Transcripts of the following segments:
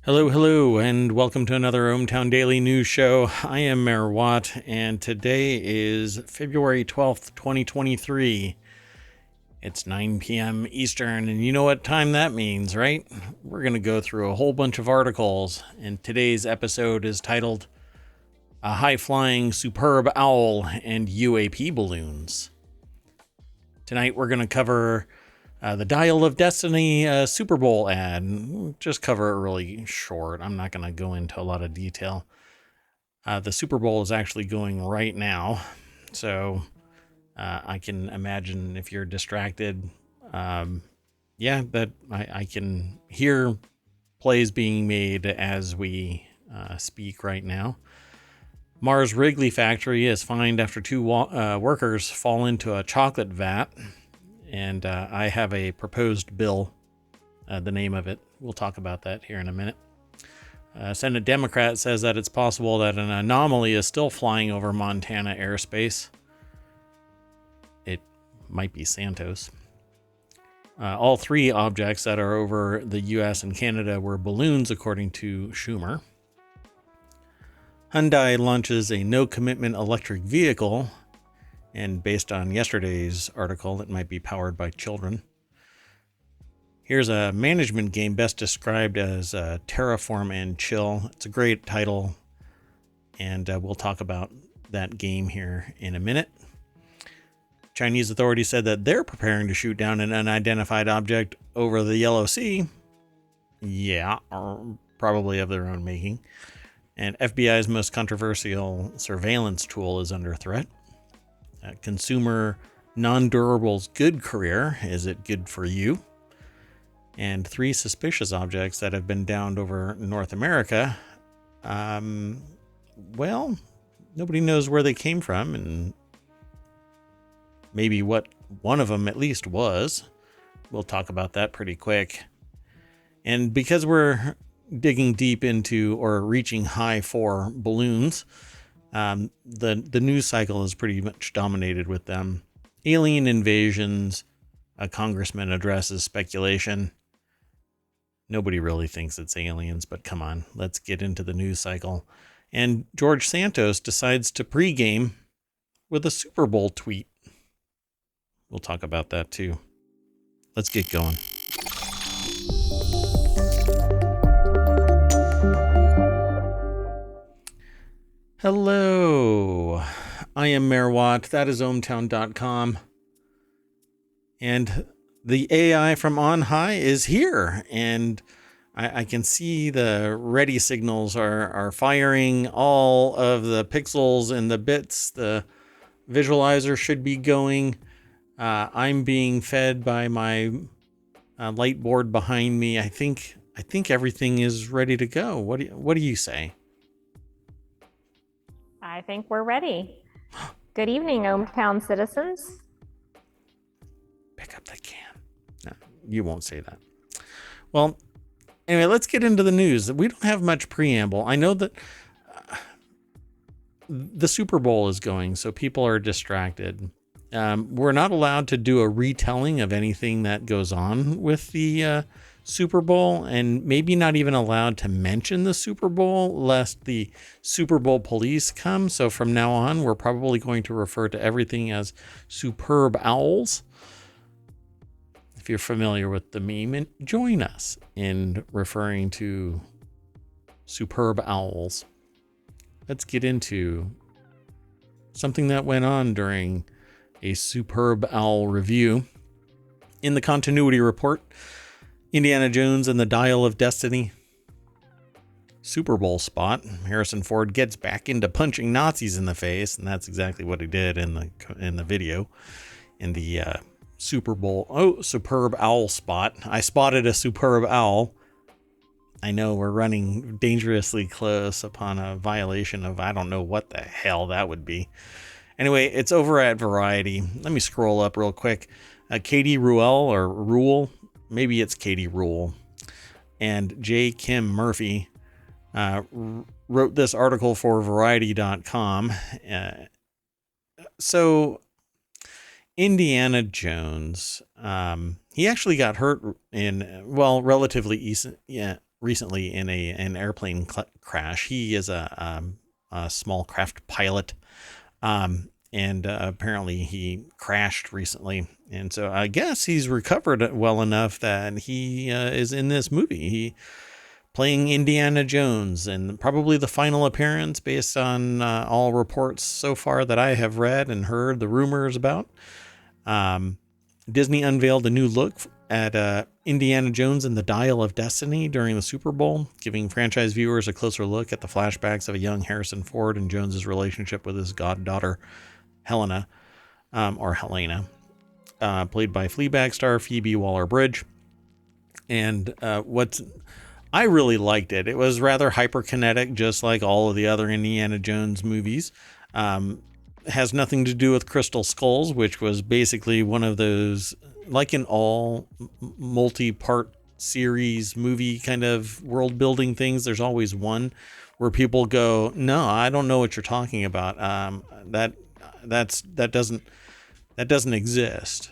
Hello, hello, and welcome to another ohmTown Daily News Show. I am Mayor Watt, and today is February 12th, 2023. It's 9 p.m. Eastern, and you know what time that means, right? We're going to go through a whole bunch of articles, and today's episode is titled A High-Flying Superb Owl and UAP Balloons. Tonight we're going to cover the Dial of Destiny Super Bowl ad. Just cover it really short. I'm not going to go into a lot of detail. The Super Bowl is actually going right now. So I can imagine if you're distracted, that I can hear plays being made as we speak right now. Mars Wrigley factory is fined after two workers fall into a chocolate vat. And I have a proposed bill, the name of it. We'll talk about that here in a minute. Senate Democrat says that it's possible that an anomaly is still flying over Montana airspace. It might be Santos. All three objects that are over the U.S. and Canada were balloons, according to Schumer. Hyundai launches a no-commitment electric vehicle. And based on yesterday's article, it might be powered by children. Here's a management game best described as Terraform and Chill. It's a great title, and we'll talk about that game here in a minute. Chinese authorities said that they're preparing to shoot down an unidentified object over the Yellow Sea. Yeah, or probably of their own making. And FBI's most controversial surveillance tool is under threat. Consumer non-durables good career. Is it good for you? And three suspicious objects that have been downed over North America. Well, nobody knows where they came from and maybe what one of them at least was. We'll talk about that pretty quick. And because we're digging deep into or reaching high for balloons, the news cycle is pretty much dominated with them. Alien invasions, a congressman addresses speculation. Nobody really thinks it's aliens, but come on, let's get into the news cycle. And George Santos decides to pregame with a Super Bowl tweet. We'll talk about that too. Let's get going. Hello, I am Mayor Watt. That is ohmTown.com. And the AI from on high is here. And I can see the ready signals are firing. All of the pixels and the bits, the visualizer should be going. I'm being fed by my light board behind me. I think everything is ready to go. What do you say? I think we're ready. Good evening, ohmTown citizens. Pick up the can. No, you won't say that. Well, anyway, let's get into the news. We don't have much preamble. I know that the Super Bowl is going, so people are distracted. We're not allowed to do a retelling of anything that goes on with the Super Bowl, and maybe not even allowed to mention the Super Bowl lest the Super Bowl police come. So from now on, we're probably going to refer to everything as superb owls. If you're familiar with the meme, join us in referring to superb owls. Let's get into something that went on during a superb owl review. In the continuity report, Indiana Jones and the Dial of Destiny Super Bowl spot, Harrison Ford gets back into punching Nazis in the face, and that's exactly what he did in the video. In the Super Bowl, superb owl spot. I spotted a superb owl. I know we're running dangerously close upon a violation of I don't know what the hell that would be. Anyway, it's over at Variety. Let me scroll up real quick. Katie Rule, maybe it's Katie Rule, and J. Kim Murphy wrote this article for Variety.com. So Indiana Jones, he actually got hurt in, relatively recently in an airplane crash. He is a small craft pilot, and apparently he crashed recently. And so I guess he's recovered well enough that he is in this movie. He playing Indiana Jones, and probably the final appearance based on all reports so far that I have read and heard the rumors about. Disney unveiled a new look at Indiana Jones and the Dial of Destiny during the Super Bowl, giving franchise viewers a closer look at the flashbacks of a young Harrison Ford and Jones's relationship with his goddaughter, Helena, played by Fleabag star Phoebe Waller-Bridge. And I really liked it. It was rather hyperkinetic, just like all of the other Indiana Jones movies. Has nothing to do with Crystal Skulls, which was basically one of those, like in all multi-part series movie kind of world building things, there's always one where people go, no, I don't know what you're talking about. That doesn't exist.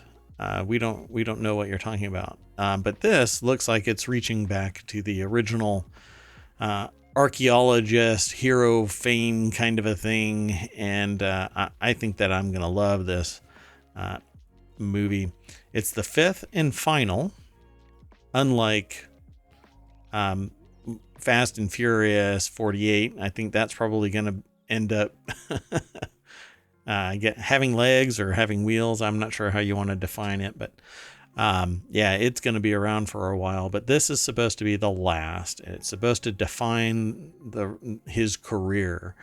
We don't know what you're talking about. But this looks like it's reaching back to the original archaeologist hero fame kind of a thing, and I think that I'm gonna love this movie. It's the fifth and final, unlike Fast and Furious 48. I think that's probably gonna end up having legs or having wheels. I'm not sure how you want to define it, but yeah, it's going to be around for a while. But this is supposed to be the last. It's supposed to define his career,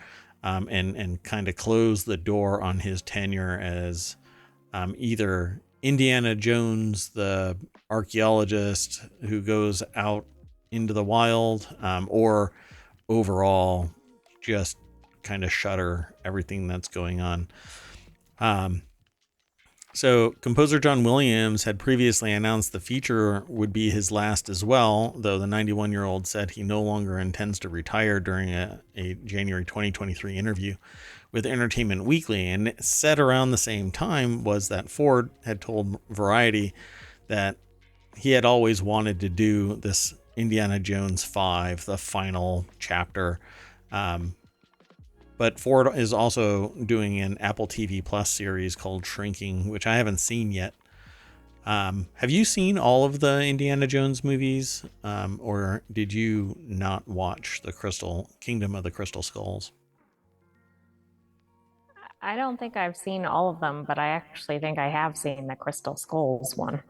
and kind of close the door on his tenure as either Indiana Jones, the archaeologist who goes out into the wild, or overall just kind of shutter everything that's going on. So composer John Williams had previously announced the feature would be his last as well, though the 91-year-old said he no longer intends to retire during a January 2023 interview with Entertainment Weekly. And said around the same time was that Ford had told Variety that he had always wanted to do this Indiana Jones 5, the final chapter. But Ford is also doing an Apple TV Plus series called Shrinking, which I haven't seen yet. Have you seen all of the Indiana Jones movies? Or did you not watch the Kingdom of the Crystal Skulls? I don't think I've seen all of them, but I actually think I have seen the Crystal Skulls one.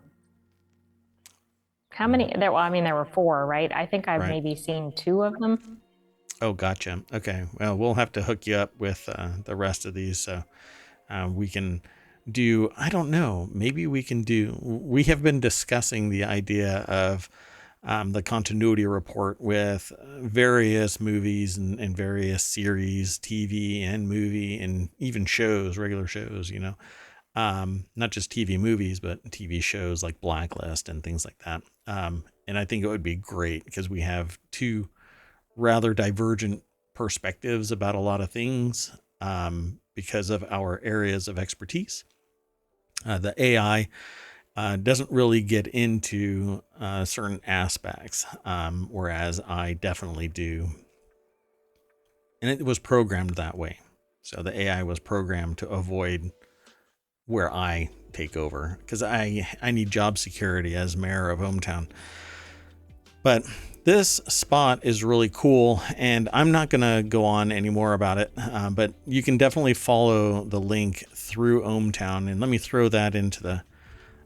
How many? There were 4, right? I think I've maybe seen 2 of them. Oh, gotcha. Okay. Well, we'll have to hook you up with the rest of these. So we can do, I don't know, maybe we have been discussing the idea of the continuity report with various movies and various series, TV and movie, and even shows, regular shows, not just TV movies, but TV shows like Blacklist and things like that. And I think it would be great because we have 2 rather divergent perspectives about a lot of things because of our areas of expertise. The AI doesn't really get into certain aspects, whereas I definitely do. And it was programmed that way. So the AI was programmed to avoid where I take over because I need job security as mayor of ohmTown. But this spot is really cool, and I'm not going to go on anymore about it, but you can definitely follow the link through ohmTown, and let me throw that into the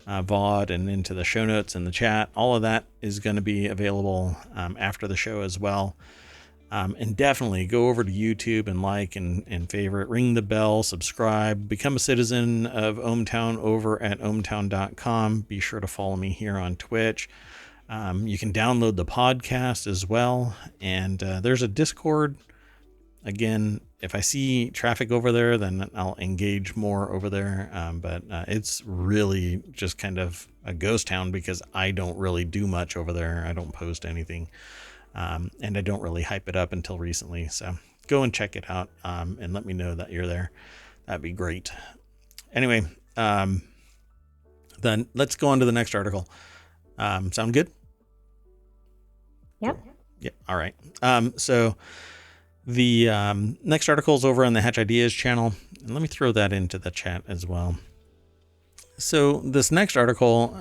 VOD and into the show notes and the chat. All of that is going to be available after the show as well. And definitely go over to YouTube and like and favorite, ring the bell, subscribe, become a citizen of ohmTown over at ohmTown.com. Be sure to follow me here on Twitch. You can download the podcast as well. And there's a Discord. Again, if I see traffic over there, then I'll engage more over there. But it's really just kind of a ghost town because I don't really do much over there. I don't post anything. And I don't really hype it up until recently. So go and check it out and let me know that you're there. That'd be great. Anyway, then let's go on to the next article. Sound good? Yep. Yeah. All right. So the next article is over on the Hatch Ideas channel. And let me throw that into the chat as well. So this next article,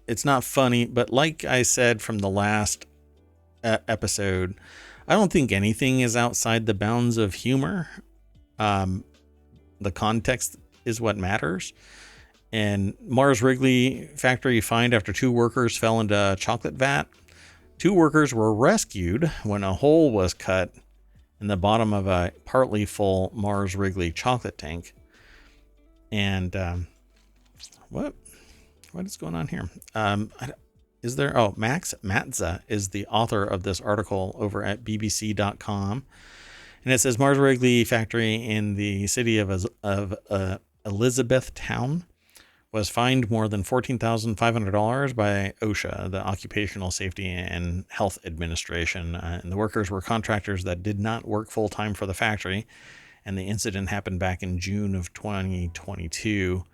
it's not funny, but like I said from the last episode, I don't think anything is outside the bounds of humor. The context is what matters. And Mars Wrigley factory fined after 2 workers fell into a chocolate vat. 2 workers were rescued when a hole was cut in the bottom of a partly full Mars Wrigley chocolate tank. And what is going on here? Is there? Oh, Max Matza is the author of this article over at bbc.com. And it says Mars Wrigley factory in the city of Elizabethtown was fined more than $14,500 by OSHA, the Occupational Safety and Health Administration. And the workers were contractors that did not work full time for the factory. And the incident happened back in June of 2022.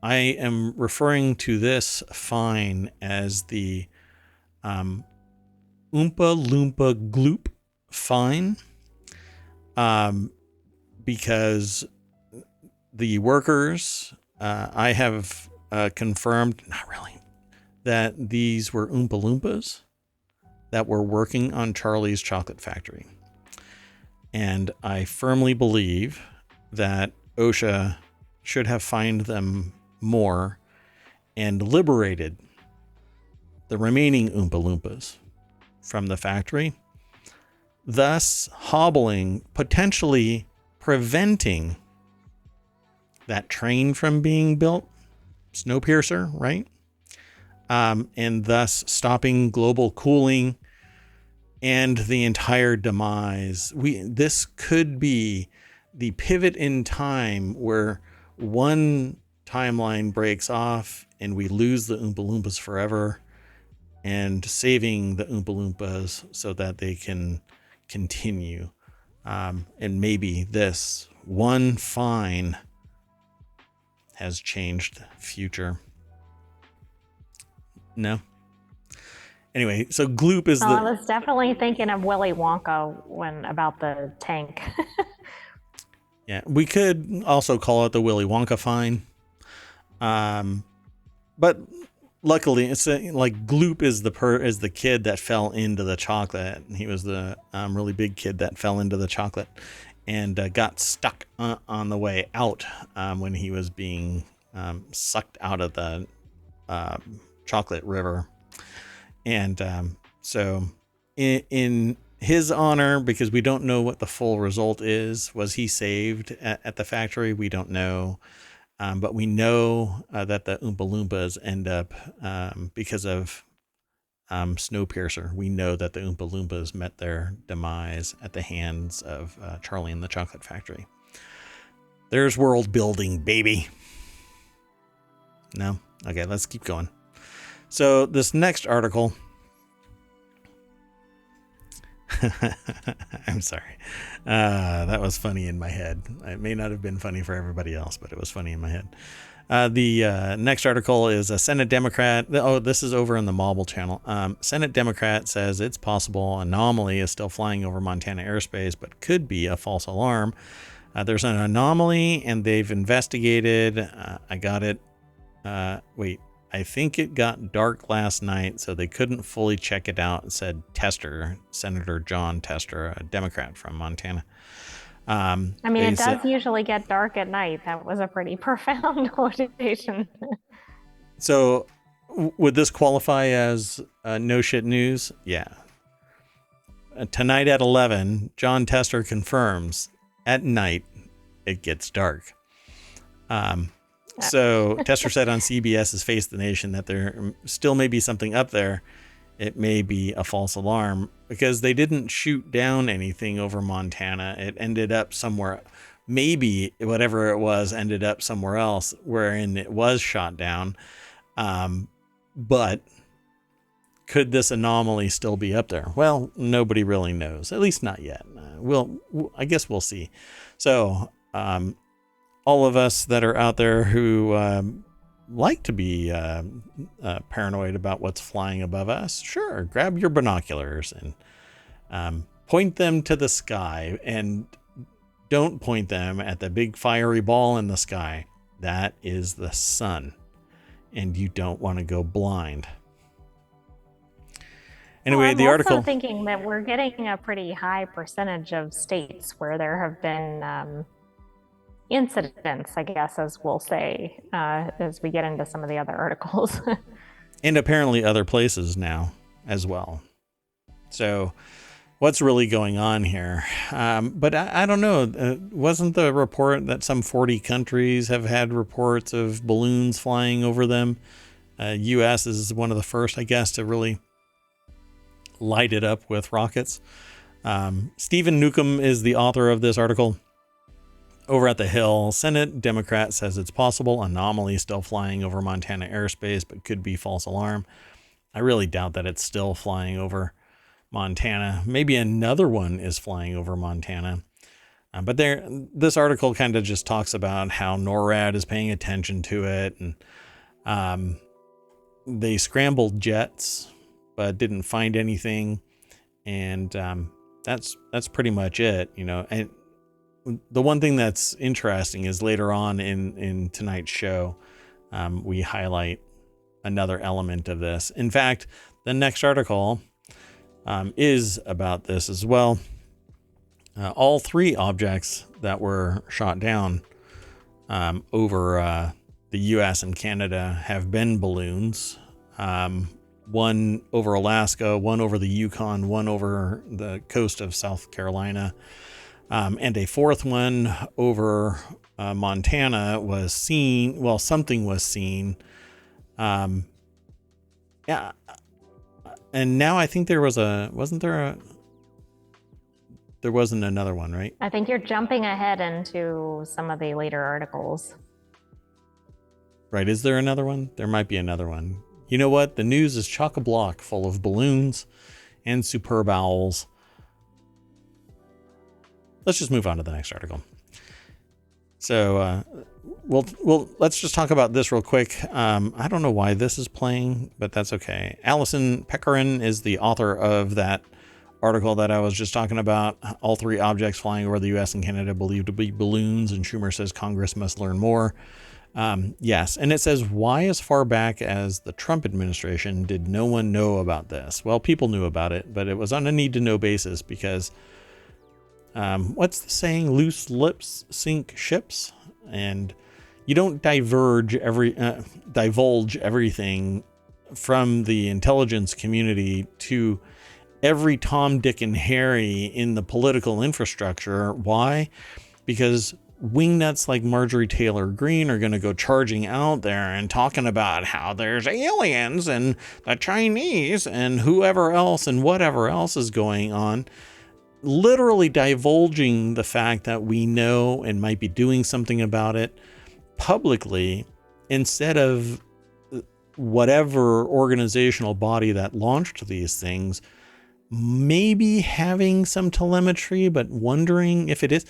I am referring to this fine as the Oompa Loompa Gloop fine, because the workers, I have confirmed, not really, that these were Oompa Loompas that were working on Charlie's Chocolate Factory. And I firmly believe that OSHA should have fined them more and liberated the remaining Oompa Loompas from the factory, thus potentially preventing that train from being built, Snowpiercer, right? And thus stopping global cooling and the entire demise. This could be the pivot in time where one timeline breaks off and we lose the Oompa Loompas forever, and saving the Oompa Loompas so that they can continue. And maybe this one fine has changed the future. No? Anyway, so Gloop is I was definitely thinking of Willy Wonka about the tank. Yeah, we could also call it the Willy Wonka fine. But luckily, it's like Gloop is the kid that fell into the chocolate. He was the really big kid that fell into the chocolate and got stuck on the way out when he was being sucked out of the chocolate river. And so in his honor, because we don't know what the full result is, was he saved at the factory? We don't know. But we know that the Oompa Loompas end up, because of Snowpiercer, we know that the Oompa Loompas met their demise at the hands of Charlie and the Chocolate Factory. There's world building, baby. No? Okay, let's keep going. So this next article... I'm sorry. That was funny in my head. It may not have been funny for everybody else, but it was funny in my head. The next article is a Senate Democrat. Oh, this is over in the Mobile channel. Senate Democrat says it's possible anomaly is still flying over Montana airspace, but could be a false alarm. There's an anomaly and they've investigated. I got it. I think it got dark last night, so they couldn't fully check it out, said Tester, Senator John Tester, a Democrat from Montana. It does usually get dark at night. That was a pretty profound quotation. So would this qualify as no shit news? Yeah. Tonight at 11, John Tester confirms at night it gets dark. So Tester said on CBS's Face the Nation that there still may be something up there. It may be a false alarm because they didn't shoot down anything over Montana. It ended up somewhere. Maybe whatever it was ended up somewhere else wherein it was shot down. But could this anomaly still be up there? Well, nobody really knows, at least not yet. I guess we'll see. So, all of us that are out there who like to be paranoid about what's flying above us, sure, grab your binoculars and point them to the sky, and don't point them at the big fiery ball in the sky. That is the sun, and you don't want to go blind. Anyway, I'm the article. also thinking that we're getting a pretty high percentage of states where there have been incidents, I guess, as we'll say, as we get into some of the other articles. And apparently other places now as well. So what's really going on here? But I don't know. Wasn't the report that some 40 countries have had reports of balloons flying over them? U.S. is one of the first, I guess, to really light it up with rockets. Stephen Newcomb is the author of this article. Over at the Hill, Senate Democrat says it's possible. Anomaly still flying over Montana airspace, but could be false alarm. I really doubt that it's still flying over Montana. Maybe another one is flying over Montana. But this article kind of just talks about how NORAD is paying attention to it. And they scrambled jets, but didn't find anything. And that's pretty much it, you know. And the one thing that's interesting is later on in tonight's show, we highlight another element of this. In fact, the next article is about this as well. All three objects that were shot down over the U.S. and Canada have been balloons. One over Alaska, one over the Yukon, one over the coast of South Carolina. And a fourth one over Montana was seen. Well, something was seen. Yeah. And now I think there wasn't another one, right? I think you're jumping ahead into some of the later articles. Right. Is there another one? There might be another one. You know what? The news is chock-a-block full of balloons and superb owls. Let's just move on to the next article. So, let's just talk about this real quick. I don't know why this is playing, but that's okay. Allison Pekarin is the author of that article that I was just talking about. All three objects flying over the U.S. and Canada believed to be balloons, and Schumer says Congress must learn more. Yes, and it says, why as far back as the Trump administration did no one know about this? Well, people knew about it, but it was on a need-to-know basis because... what's the saying? Loose lips sink ships, and you don't divulge everything from the intelligence community to every Tom, Dick, and Harry in the political infrastructure. Why? Because wingnuts like Marjorie Taylor Greene are going to go charging out there and talking about how there's aliens and the Chinese and whoever else and whatever else is going on. Literally divulging the fact that we know and might be doing something about it publicly, instead of whatever organizational body that launched these things maybe having some telemetry, but wondering if it is.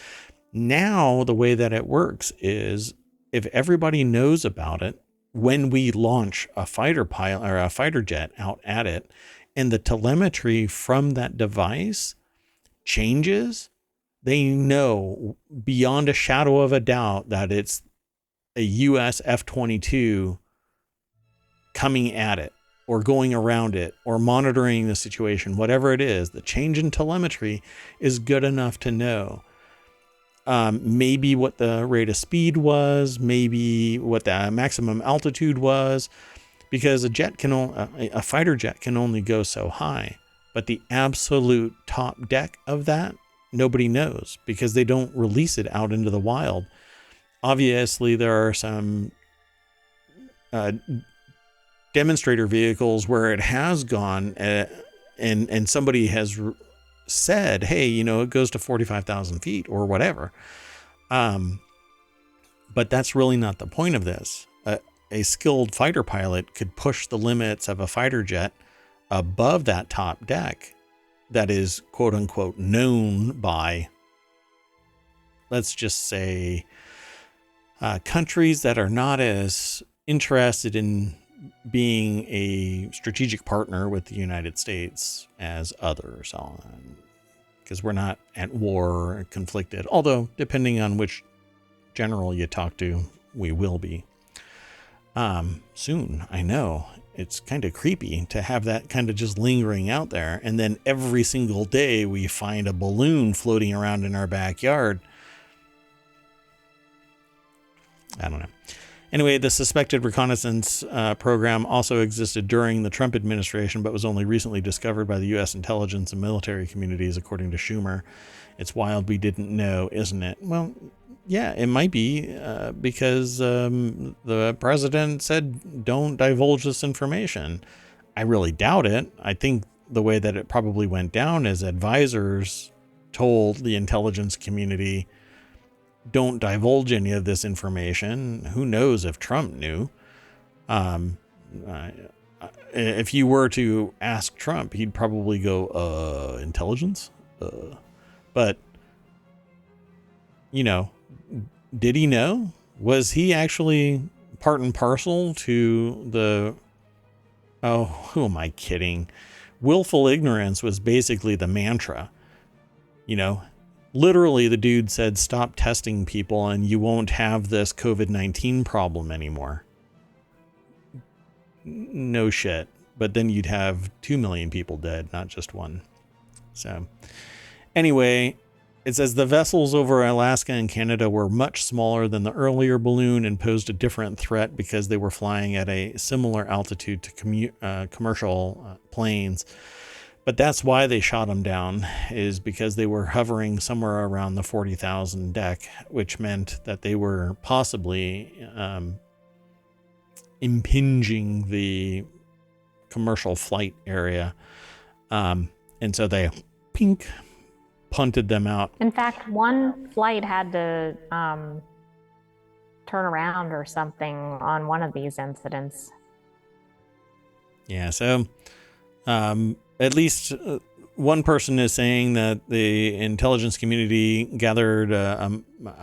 Now, the way that it works is if everybody knows about it, when we launch a fighter pilot or a fighter jet out at it, and the telemetry from that device changes, they know beyond a shadow of a doubt that it's a US F-22 coming at it or going around it or monitoring the situation. Whatever it is, the change in telemetry is good enough to know maybe what the rate of speed was, maybe what the maximum altitude was, because a fighter jet can only go so high. But the absolute top deck of that, nobody knows because they don't release it out into the wild. Obviously, there are some demonstrator vehicles where it has gone and somebody has said, hey, it goes to 45,000 feet or whatever. But that's really not the point of this. A skilled fighter pilot could push the limits of a fighter jet above that top deck that is quote unquote known by, let's just say, countries that are not as interested in being a strategic partner with the United States as others, because we're not at war or conflicted. Although, depending on which general you talk to, we will be. Soon, I know. It's kind of creepy to have that kind of just lingering out there. And then every single day we find a balloon floating around in our backyard. I don't know. Anyway, the suspected reconnaissance program also existed during the Trump administration, but was only recently discovered by the U.S. intelligence and military communities, according to Schumer. It's wild we didn't know, isn't it? Well, yeah, it might be because the president said don't divulge this information. I really doubt it. I think the way that it probably went down is advisors told the intelligence community, don't divulge any of this information. Who knows if Trump knew? If you were to ask Trump, he'd probably go, intelligence? But, you know, did he know? Was he actually part and parcel to the... Oh, who am I kidding? Willful ignorance was basically the mantra. You know, literally the dude said, stop testing people and you won't have this COVID-19 problem anymore. No shit. But then you'd have 2 million people dead, not just one. So anyway, it says the vessels over Alaska and Canada were much smaller than the earlier balloon and posed a different threat because they were flying at a similar altitude to commercial planes. But that's why they shot them down, is because they were hovering somewhere around the 40,000 deck, which meant that they were possibly impinging the commercial flight area. And so they punted them out. In fact, one flight had to turn around or something on one of these incidents. Yeah, so at least one person is saying that the intelligence community gathered a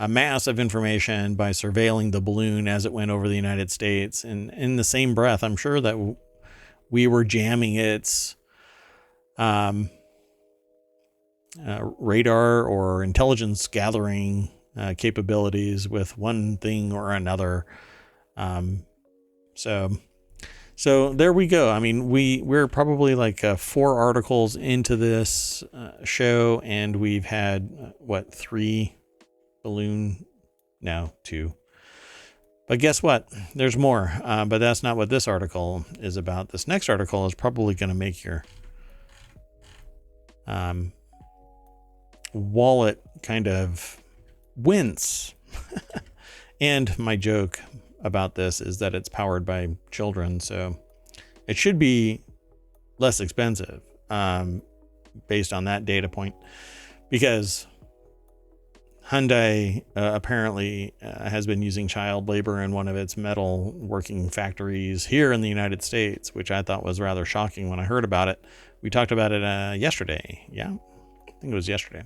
mass of information by surveilling the balloon as it went over the United States. And in the same breath, I'm sure that we were jamming its radar or intelligence gathering capabilities with one thing or another. So there we go. I mean, we're probably like 4 articles into this show, and we've had 3 balloon? No, 2. But guess what? There's more. But that's not what this article is about. This next article is probably going to make your wallet kind of wince. And my joke about this is that it's powered by children, so it should be less expensive based on that data point, because Hyundai apparently has been using child labor in one of its metal working factories here in the United States, which I thought was rather shocking when I heard about it. We talked about it yesterday. Yeah, I think it was yesterday.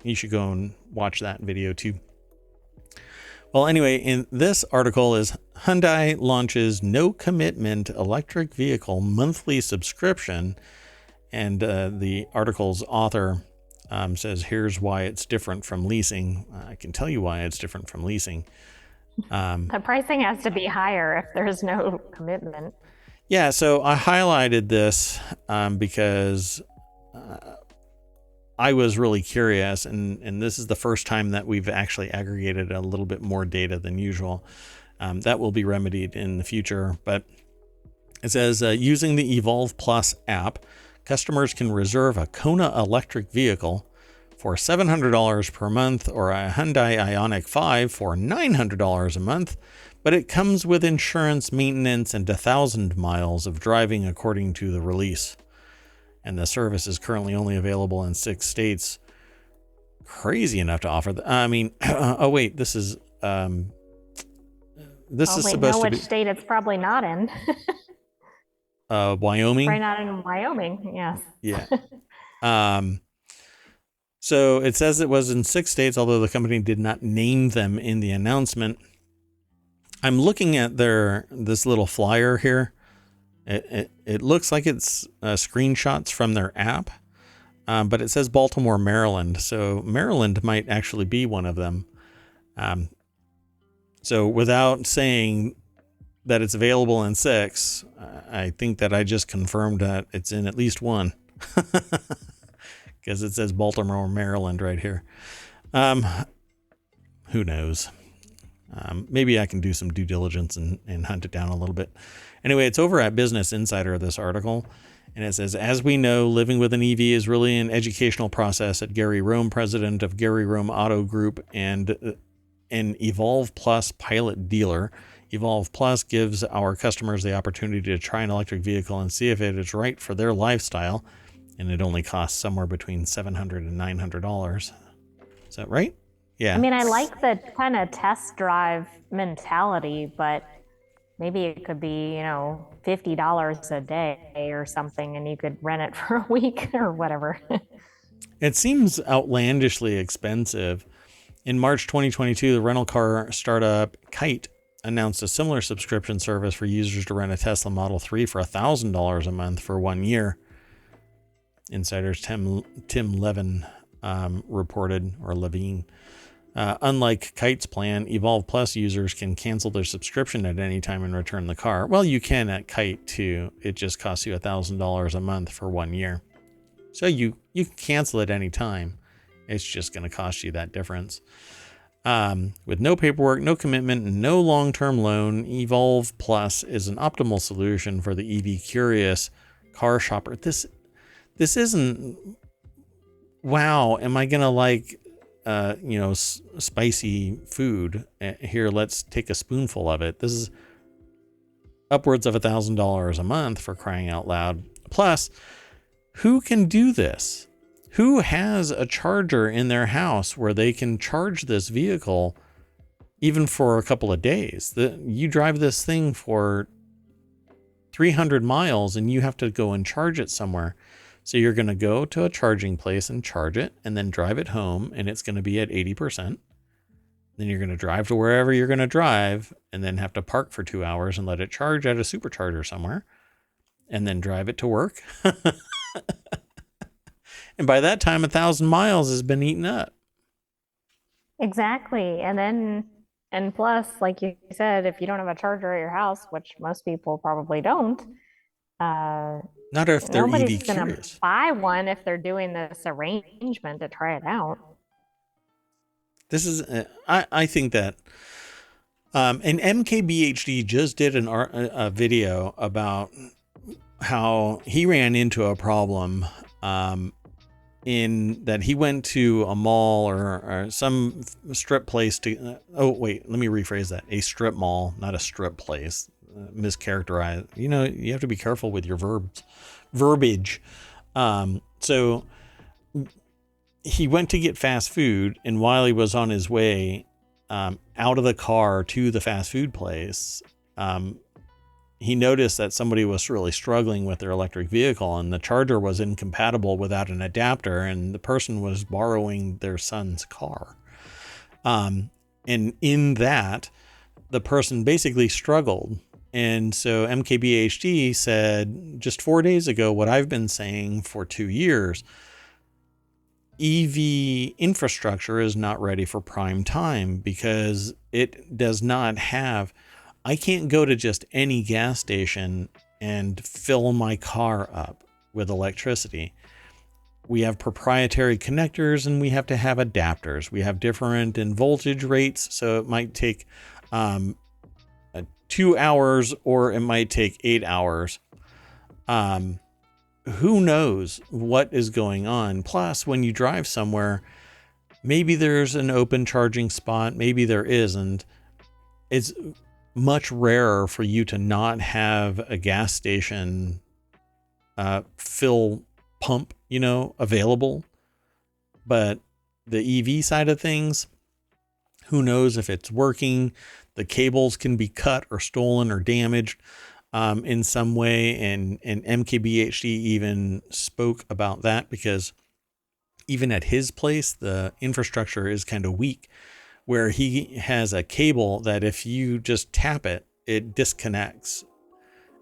You should go and watch that video too. Well, anyway, in this article is Hyundai launches no commitment electric vehicle monthly subscription. And the article's author says, here's why it's different from leasing. I can tell you why it's different from leasing. The pricing has to be higher if there's no commitment. Yeah, so I highlighted this because I was really curious, and this is the first time that we've actually aggregated a little bit more data than usual. That will be remedied in the future, but it says using the Evolve Plus app, customers can reserve a Kona electric vehicle for $700 per month or a Hyundai Ioniq 5 for $900 a month, but it comes with insurance, maintenance, and 1,000 miles of driving according to the release. And the service is currently only available in 6 states. Crazy enough to offer. Oh wait, this is supposed to be. Which state it's probably not in. Wyoming. Probably not in Wyoming. Yes. Yeah. So it says it was in 6 states, although the company did not name them in the announcement. I'm looking at this little flyer here. It looks like it's screenshots from their app, but it says Baltimore, Maryland. So Maryland might actually be one of them. So without saying that it's available in 6, I think that I just confirmed that it's in at least one, because it says Baltimore, Maryland right here. Who knows? Maybe I can do some due diligence and hunt it down a little bit. Anyway, it's over at Business Insider, this article. And it says, as we know, living with an EV is really an educational process at Gary Rome, president of Gary Rome Auto Group and an Evolve Plus pilot dealer. Evolve Plus gives our customers the opportunity to try an electric vehicle and see if it is right for their lifestyle. And it only costs somewhere between $700 and $900. Is that right? Yeah. I mean, I like the kind of test drive mentality, but maybe it could be, $50 a day or something, and you could rent it for a week or whatever. It seems outlandishly expensive. In March 2022, the rental car startup Kite announced a similar subscription service for users to rent a Tesla Model 3 for $1,000 a month for 1 year. Insider's Tim Levin reported, or Levine. Unlike Kite's plan, Evolve Plus users can cancel their subscription at any time and return the car. Well, you can at Kite too. It just costs you $1,000 a month for 1 year. So you can cancel at any time. It's just going to cost you that difference. With no paperwork, no commitment, and no long-term loan, Evolve Plus is an optimal solution for the EV curious car shopper. This isn't, wow, am I going to like spicy food? Here, let's take a spoonful of it. This is upwards of $1,000 a month, for crying out loud. Plus, who can do this? Who has a charger in their house where they can charge this vehicle even for a couple of days? You drive this thing for 300 miles and you have to go and charge it somewhere. So you're going to go to a charging place and charge it and then drive it home, and it's going to be at 80%. Then you're going to drive to wherever you're going to drive and then have to park for 2 hours and let it charge at a supercharger somewhere and then drive it to work. And by that time, 1,000 miles has been eaten up. Exactly. And plus, like you said, if you don't have a charger at your house, which most people probably don't, not if they're nobody's EV gonna curious. buy one if they're doing this arrangement to try it out. This is, I think that, and MKBHD just did a video about how he ran into a problem, in that he went to a mall or some strip place to, let me rephrase that. A strip mall, not a strip place. Mischaracterized. You have to be careful with your verbiage. So he went to get fast food, and while he was on his way out of the car to the fast food place, he noticed that somebody was really struggling with their electric vehicle, and the charger was incompatible without an adapter, and the person was borrowing their son's car. And in that, the person basically struggled. And so MKBHD said just 4 days ago what I've been saying for 2 years: EV infrastructure is not ready for prime time because it does not have, I can't go to just any gas station and fill my car up with electricity. We have proprietary connectors and we have to have adapters. We have different in voltage rates. So it might take 2 hours or it might take 8 hours. Who knows what is going on? Plus, when you drive somewhere, maybe there's an open charging spot, maybe there isn't. It's much rarer for you to not have a gas station fill pump, available. But the EV side of things, who knows if it's working? The cables can be cut or stolen or damaged in some way. And MKBHD even spoke about that because even at his place, the infrastructure is kind of weak where he has a cable that if you just tap it, it disconnects,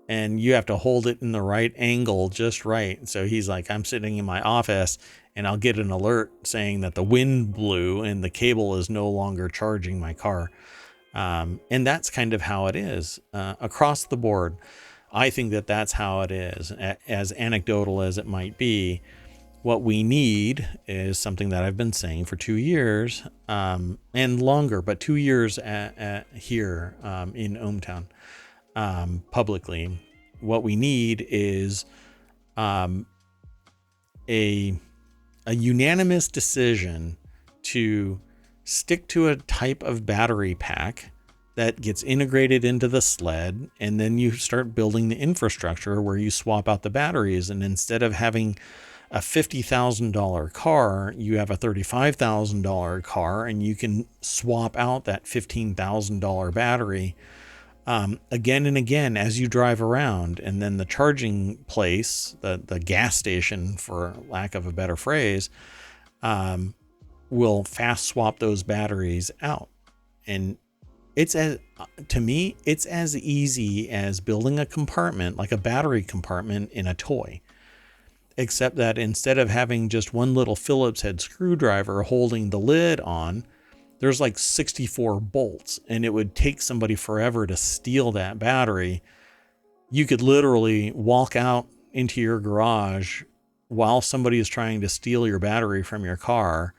and you have to hold it in the right angle, just right. So he's like, I'm sitting in my office and I'll get an alert saying that the wind blew and the cable is no longer charging my car. And that's kind of how it is across the board. I think that that's how it is, as anecdotal as it might be. What we need is something that I've been saying for 2 years, and longer, but 2 years here in ohmTown, publicly. What we need is a unanimous decision to stick to a type of battery pack that gets integrated into the sled, and then you start building the infrastructure where you swap out the batteries. And instead of having a $50,000 car, you have a $35,000 car, and you can swap out that $15,000 battery again and again as you drive around. And then the charging place, the gas station, for lack of a better phrase, will fast swap those batteries out. And to me, it's as easy as building a compartment, like a battery compartment in a toy. Except that instead of having just one little Phillips head screwdriver holding the lid on, there's like 64 bolts, and it would take somebody forever to steal that battery. You could literally walk out into your garage while somebody is trying to steal your battery from your car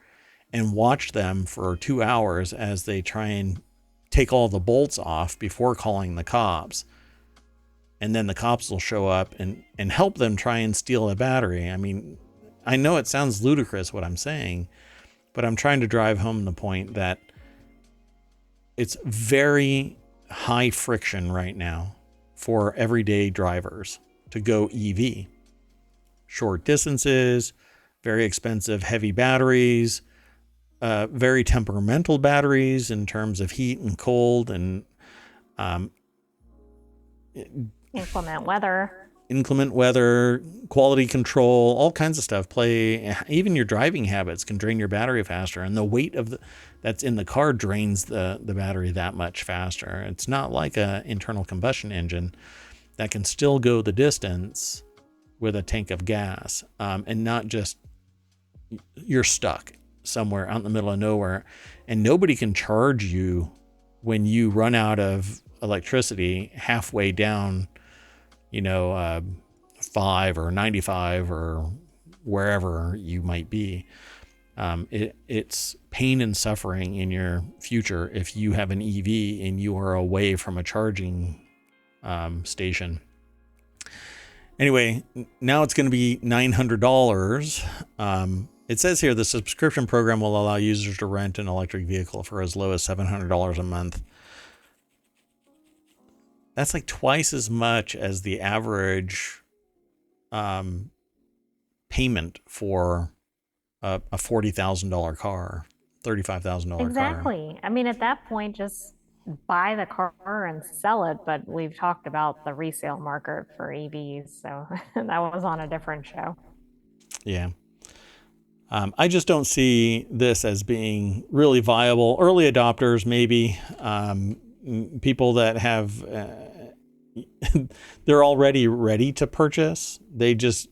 and watch them for 2 hours as they try and take all the bolts off before calling the cops. And then the cops will show up and help them try and steal a battery. I mean, I know it sounds ludicrous what I'm saying, but I'm trying to drive home the point that it's very high friction right now for everyday drivers to go EV. Short distances, very expensive, heavy batteries, very temperamental batteries in terms of heat and cold, and inclement weather, quality control, all kinds of stuff play. Even your driving habits can drain your battery faster, and the weight of that's in the car drains the battery that much faster. It's not like an internal combustion engine that can still go the distance with a tank of gas, and not just you're stuck somewhere out in the middle of nowhere, and nobody can charge you when you run out of electricity halfway down, 5 or 95 or wherever you might be. It's pain and suffering in your future if you have an EV and you are away from a charging station. Anyway, now it's going to be $900. It says here the subscription program will allow users to rent an electric vehicle for as low as $700 a month. That's like twice as much as the average payment for a $40,000 car, $35,000 car. Exactly. I mean, at that point, just buy the car and sell it. But we've talked about the resale market for EVs, so that was on a different show. Yeah. I just don't see this as being really viable. Early adopters, maybe. People that have, they're already ready to purchase. They just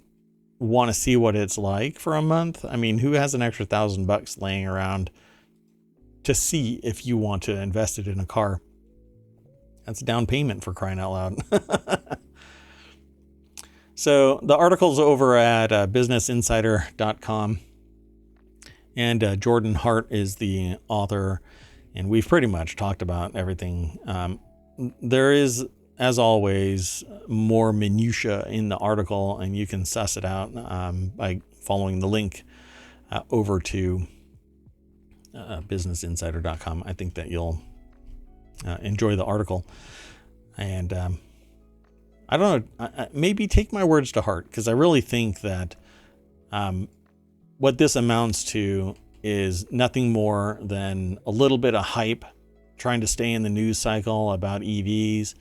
want to see what it's like for a month. I mean, who has an extra $1,000 laying around to see if you want to invest it in a car? That's a down payment, for crying out loud. So the article's over at businessinsider.com. And Jordan Hart is the author, and we've pretty much talked about everything. There is, as always, more minutia in the article, and you can suss it out by following the link over to businessinsider.com. I think that you'll enjoy the article. And I don't know, maybe take my words to heart, because I really think that what this amounts to is nothing more than a little bit of hype, trying to stay in the news cycle about EVs.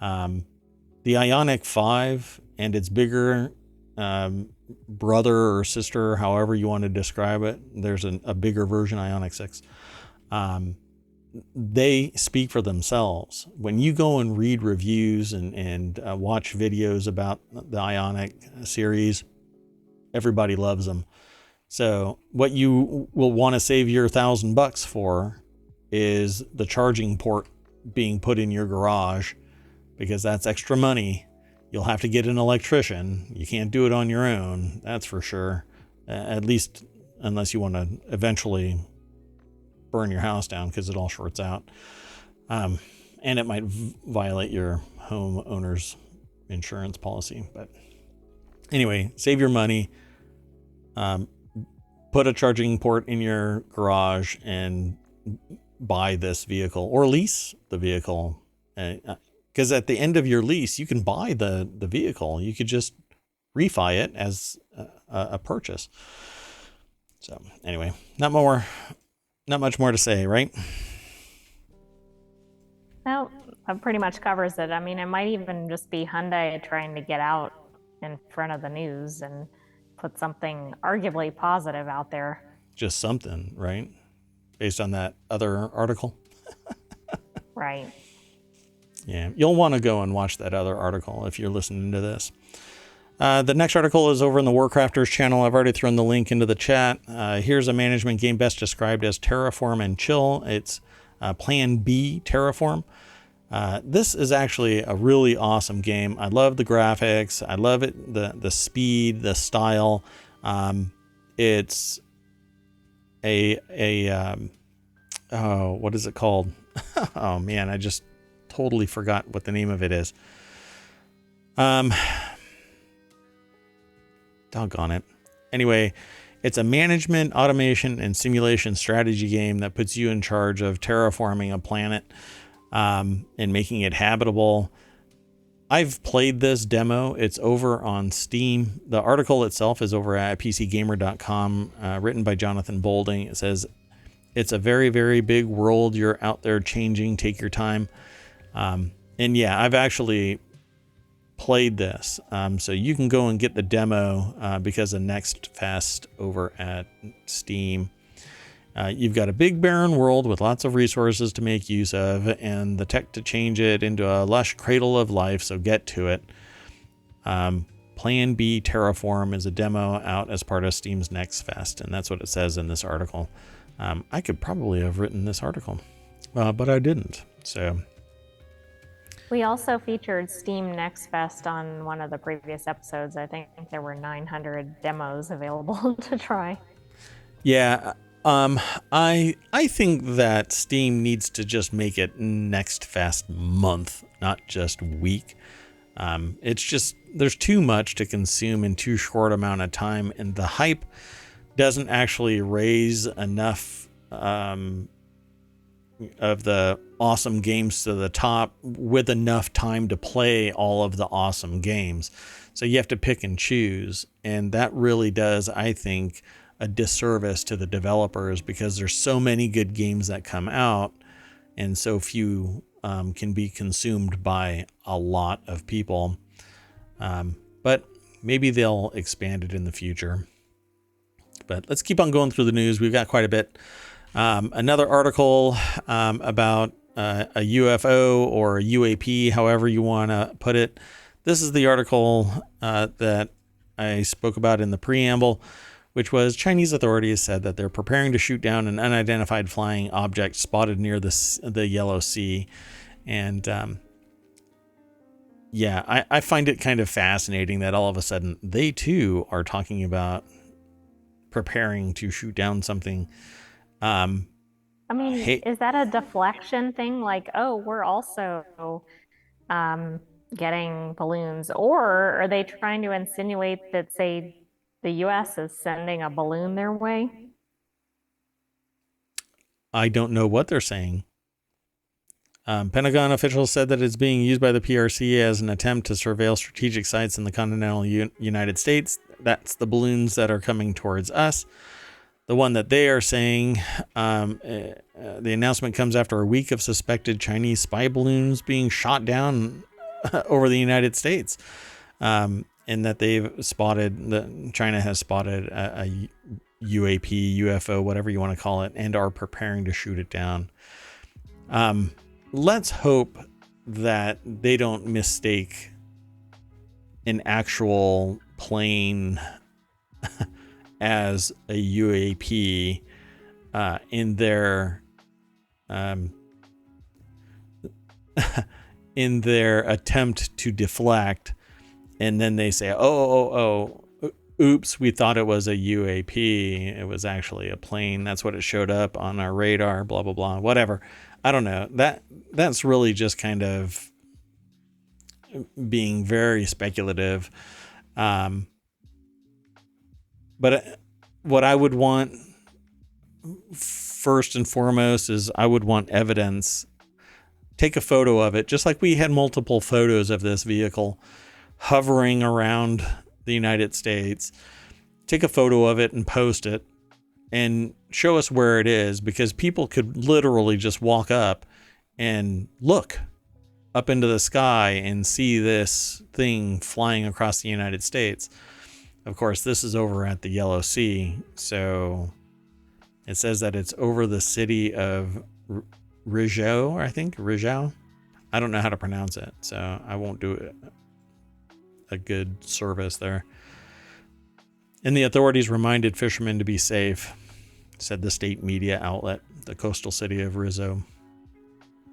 The Ioniq 5 and its bigger brother or sister, however you want to describe it, there's a bigger version, Ioniq 6. they speak for themselves. When you go and read reviews and watch videos about the Ionic series, everybody loves them. So what you will want to save your $1,000 for is the charging port being put in your garage, because that's extra money. You'll have to get an electrician. You can't do it on your own, that's for sure. At least unless you want to eventually burn your house down, because it all shorts out. And it might violate your homeowner's insurance policy. But anyway, save your money. Put a charging port in your garage and buy this vehicle, or lease the vehicle. Because at the end of your lease, you can buy the vehicle. You could just refi it as a purchase. So anyway, not much more to say, right? No, that pretty much covers it. I mean, it might even just be Hyundai trying to get out in front of the news and put something arguably positive out there. Just something, right? Based on that other article. Right. Yeah, you'll want to go and watch that other article if you're listening to this. The next article is over in the Warcrafters channel. I've already thrown the link into the chat. Here's a management game best described as Terraform and Chill. It's Plan B Terraform. This is actually a really awesome game. I love the graphics. I love it, the speed, the style. It's what is it called? Oh man, I just totally forgot what the name of it is. Doggone it. Anyway, it's a management, automation, and simulation strategy game that puts you in charge of terraforming a planet and making it habitable. I've played this demo. It's over on Steam. The article itself is over at pcgamer.com, written by Jonathan Bolding. It says, it's a very, very big world. You're out there changing. Take your time. And yeah, I've actually played this. So you can go and get the demo because of Next Fest over at Steam. You've got a big barren world with lots of resources to make use of and the tech to change it into a lush cradle of life, so get to it. Plan B Terraform is a demo out as part of Steam's Next Fest, and that's what it says in this article. I could probably have written this article, but I didn't. So we also featured Steam Next Fest on one of the previous episodes. I think there were 900 demos available to try. Yeah. I think that Steam needs to just make it Next Fest month, not just week. It's just, there's too much to consume in too short amount of time, and the hype doesn't actually raise enough of the awesome games to the top with enough time to play all of the awesome games. So you have to pick and choose, and that really does, I think, a disservice to the developers, because there's so many good games that come out and so few can be consumed by a lot of people. But maybe they'll expand it in the future. But let's keep on going through the news. We've got quite a bit. Another article about a UFO or a UAP, however you want to put it. This is the article that I spoke about in the preamble, which was Chinese authorities said that they're preparing to shoot down an unidentified flying object spotted near the Yellow Sea. And yeah, I find it kind of fascinating that all of a sudden they too are talking about preparing to shoot down something. I mean, is that a deflection thing? Like, oh, we're also getting balloons, or are they trying to insinuate that, say, the U.S. is sending a balloon their way? I don't know what they're saying. Pentagon officials said that it's being used by the PRC as an attempt to surveil strategic sites in the continental United States. That's the balloons that are coming towards us. The one that they are saying, the announcement comes after a week of suspected Chinese spy balloons being shot down over the United States. And that China has spotted a UAP, UFO, whatever you want to call it, and are preparing to shoot it down. Let's hope that they don't mistake an actual plane as a UAP in their in their attempt to deflect, and then they say, oops, we thought it was a UAP. It was actually a plane. That's what it showed up on our radar, blah, blah, blah, whatever. I don't know. That's really just kind of being very speculative. But what I would want first and foremost is I would want evidence. Take a photo of it, just like we had multiple photos of this vehicle hovering around the United States. Take a photo of it and post it and show us where it is, because people could literally just walk up and look up into the sky and see this thing flying across the United States. Of course, this is over at the Yellow Sea, so it says that it's over the city of Rizhou, I think. Rizhou. I don't know how to pronounce it, so I won't do it a good service there. And the authorities reminded fishermen to be safe, said the state media outlet, the coastal city of Rizhou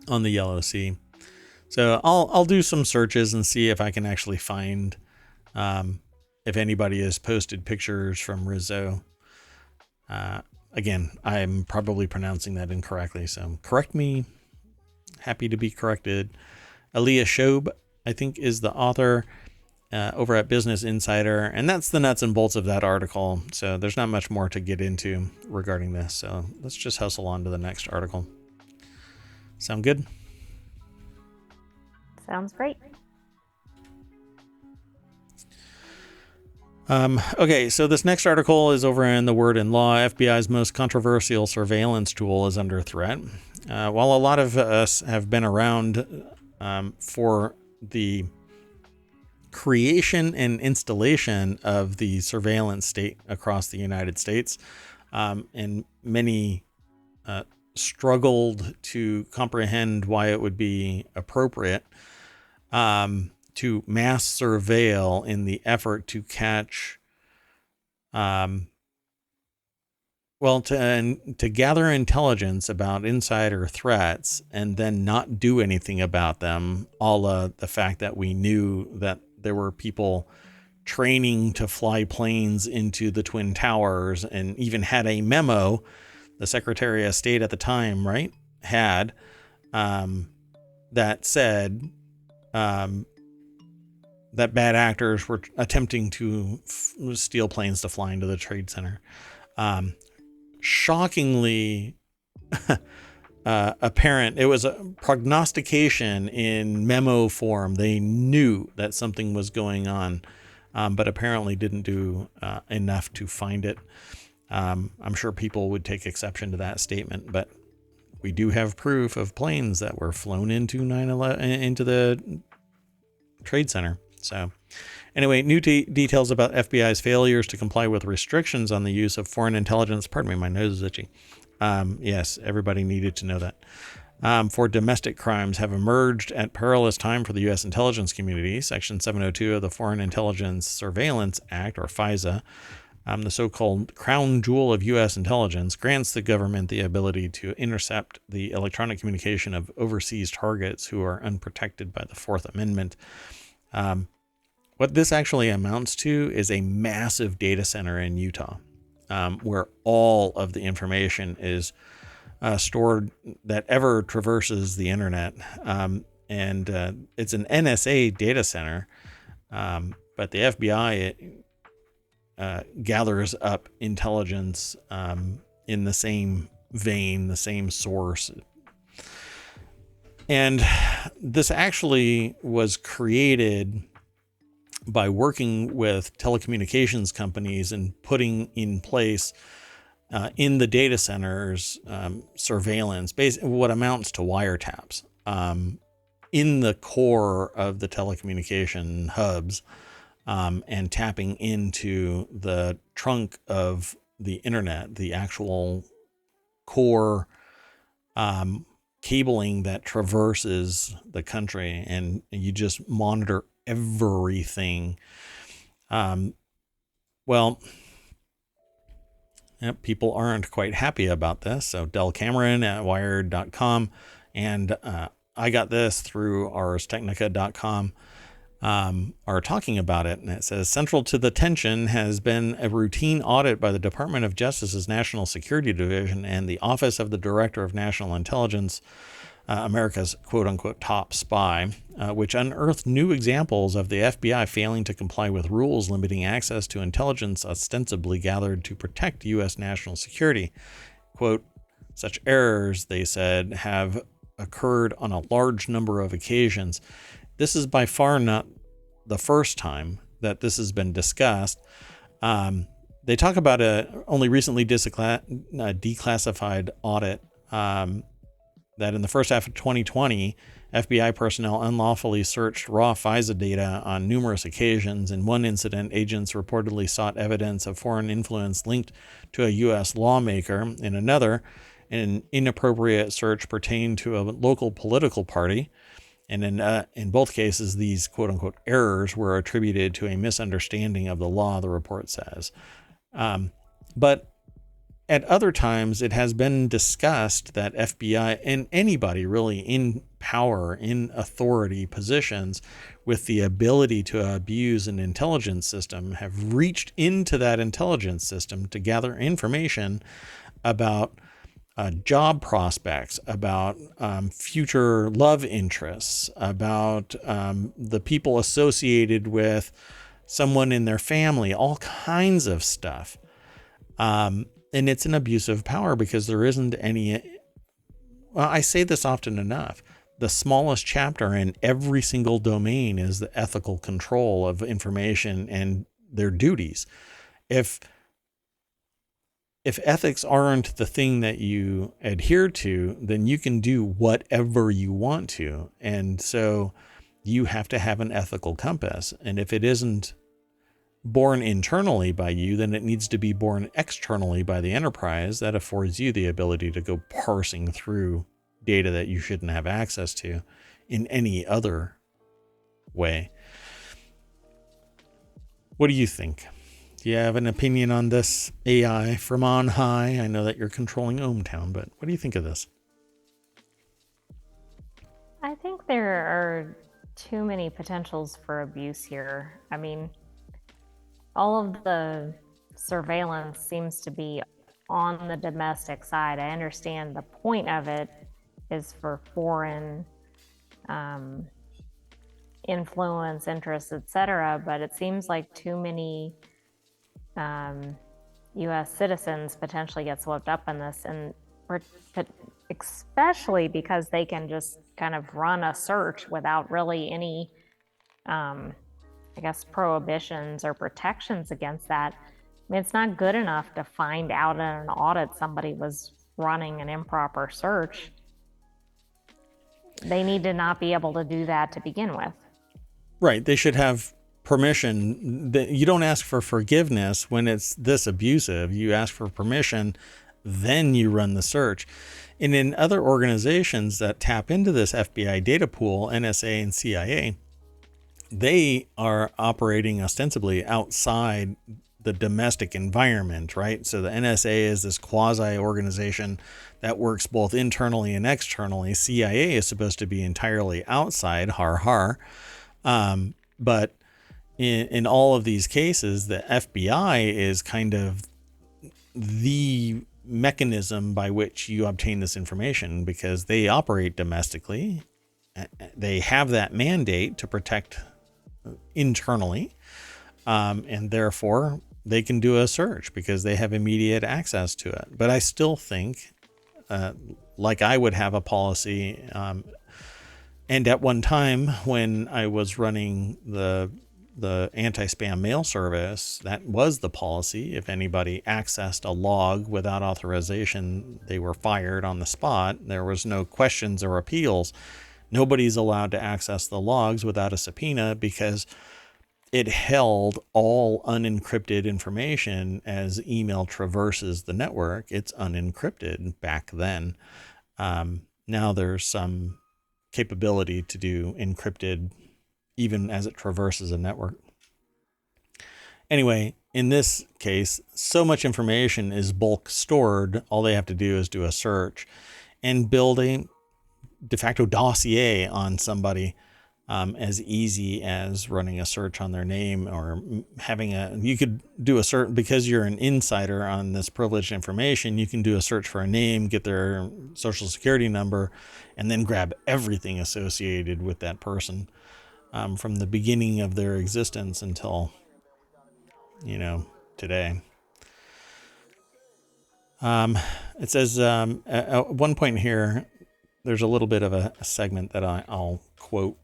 on the Yellow Sea. So I'll do some searches and see if I can actually find if anybody has posted pictures from Rizhou. Again, I'm probably pronouncing that incorrectly, so correct me. Happy to be corrected. Aliyah Shobe, I think, is the author over at Business Insider, and that's the nuts and bolts of that article. So there's not much more to get into regarding this. So let's just hustle on to the next article. Sound good? Sounds great. Okay, so this next article is over in The Word and Law. FBI's most controversial surveillance tool is under threat. While a lot of us have been around for the creation and installation of the surveillance state across the United States, and many struggled to comprehend why it would be appropriate to mass surveil in the effort to catch, to gather intelligence about insider threats and then not do anything about them, a la the fact that we knew that there were people training to fly planes into the Twin Towers, and even had a memo, the Secretary of State at the time, right, had, that said, that bad actors were attempting to steal planes to fly into the Trade Center. Shockingly apparent. It was a prognostication in memo form. They knew that something was going on, but apparently didn't do enough to find it. I'm sure people would take exception to that statement, but we do have proof of planes that were flown into into the Trade Center. So anyway, new details about FBI's failures to comply with restrictions on the use of foreign intelligence. Pardon me, my nose is itchy. Yes, everybody needed to know that. For domestic crimes have emerged at perilous time for the U.S. intelligence community. Section 702 of the Foreign Intelligence Surveillance Act, or FISA, the so-called crown jewel of U.S. intelligence, grants the government the ability to intercept the electronic communication of overseas targets who are unprotected by the Fourth Amendment. What this actually amounts to is a massive data center in Utah, where all of the information is stored that ever traverses the internet. And it's an NSA data center, but the FBI gathers up intelligence in the same vein, the same source. And this actually was created by working with telecommunications companies and putting in place in the data centers surveillance, basically what amounts to wiretaps in the core of the telecommunication hubs, and tapping into the trunk of the internet, the actual core cabling that traverses the country, and you just monitor everything. Well, people aren't quite happy about this. So Del Cameron at Wired.com, and I got this through ArsTechnica.com, are talking about it. And it says, central to the tension has been a routine audit by the Department of Justice's National Security Division and the Office of the Director of National Intelligence, America's quote-unquote top spy, which unearthed new examples of the FBI failing to comply with rules limiting access to intelligence ostensibly gathered to protect U.S. national security. Quote, such errors, they said, have occurred on a large number of occasions. This is by far not the first time that this has been discussed. They talk about a only recently declassified audit that in the first half of 2020, FBI personnel unlawfully searched raw FISA data on numerous occasions. In one incident, agents reportedly sought evidence of foreign influence linked to a U.S. lawmaker. In another, an inappropriate search pertained to a local political party. And in both cases, these quote-unquote errors were attributed to a misunderstanding of the law, the report says. But at other times, it has been discussed that FBI and anybody really in power, in authority positions with the ability to abuse an intelligence system have reached into that intelligence system to gather information about job prospects, about future love interests, about the people associated with someone in their family, all kinds of stuff. And it's an abuse of power because there isn't any, well, I say this often enough. The smallest chapter in every single domain is the ethical control of information and their duties. If ethics aren't the thing that you adhere to, then you can do whatever you want to. And so you have to have an ethical compass. And if it isn't born internally by you, then it needs to be born externally by the enterprise. That affords you the ability to go parsing through data that you shouldn't have access to in any other way. What do you think? Do you have an opinion on this AI from on high? I know that you're controlling ohmTown, but what do you think of this? I think there are too many potentials for abuse here. I mean, all of the surveillance seems to be on the domestic side. I understand the point of it is for foreign influence, interests, etc., but it seems like too many U.S. citizens potentially get swept up in this, and especially because they can just kind of run a search without really any I guess, prohibitions or protections against that. I mean, it's not good enough to find out in an audit somebody was running an improper search. They need to not be able to do that to begin with. Right. They should have permission. You don't ask for forgiveness when it's this abusive. You ask for permission, then you run the search. And in other organizations that tap into this FBI data pool, NSA and CIA, they are operating ostensibly outside the domestic environment, right? So the NSA is this quasi organization that works both internally and externally. CIA is supposed to be entirely outside, har har. But in all of these cases, the FBI is kind of the mechanism by which you obtain this information because they operate domestically. They have that mandate to protect internally, and therefore they can do a search because they have immediate access to it. But I still think, like I would have a policy, and at one time when I was running the anti-spam mail service, that was the policy. If anybody accessed a log without authorization, they were fired on the spot. There was no questions or appeals. Nobody's allowed to access the logs without a subpoena because it held all unencrypted information as email traverses the network. It's unencrypted back then. now there's some capability to do encrypted even as it traverses a network. Anyway, in this case, so much information is bulk stored. All they have to do is do a search and build a de facto dossier on somebody, as easy as running a search on their name, or you could do a search because you're an insider on this privileged information. You can do a search for a name, get their social security number, and then grab everything associated with that person, from the beginning of their existence until, today. It says, at one point here, there's a little bit of a segment that I'll quote.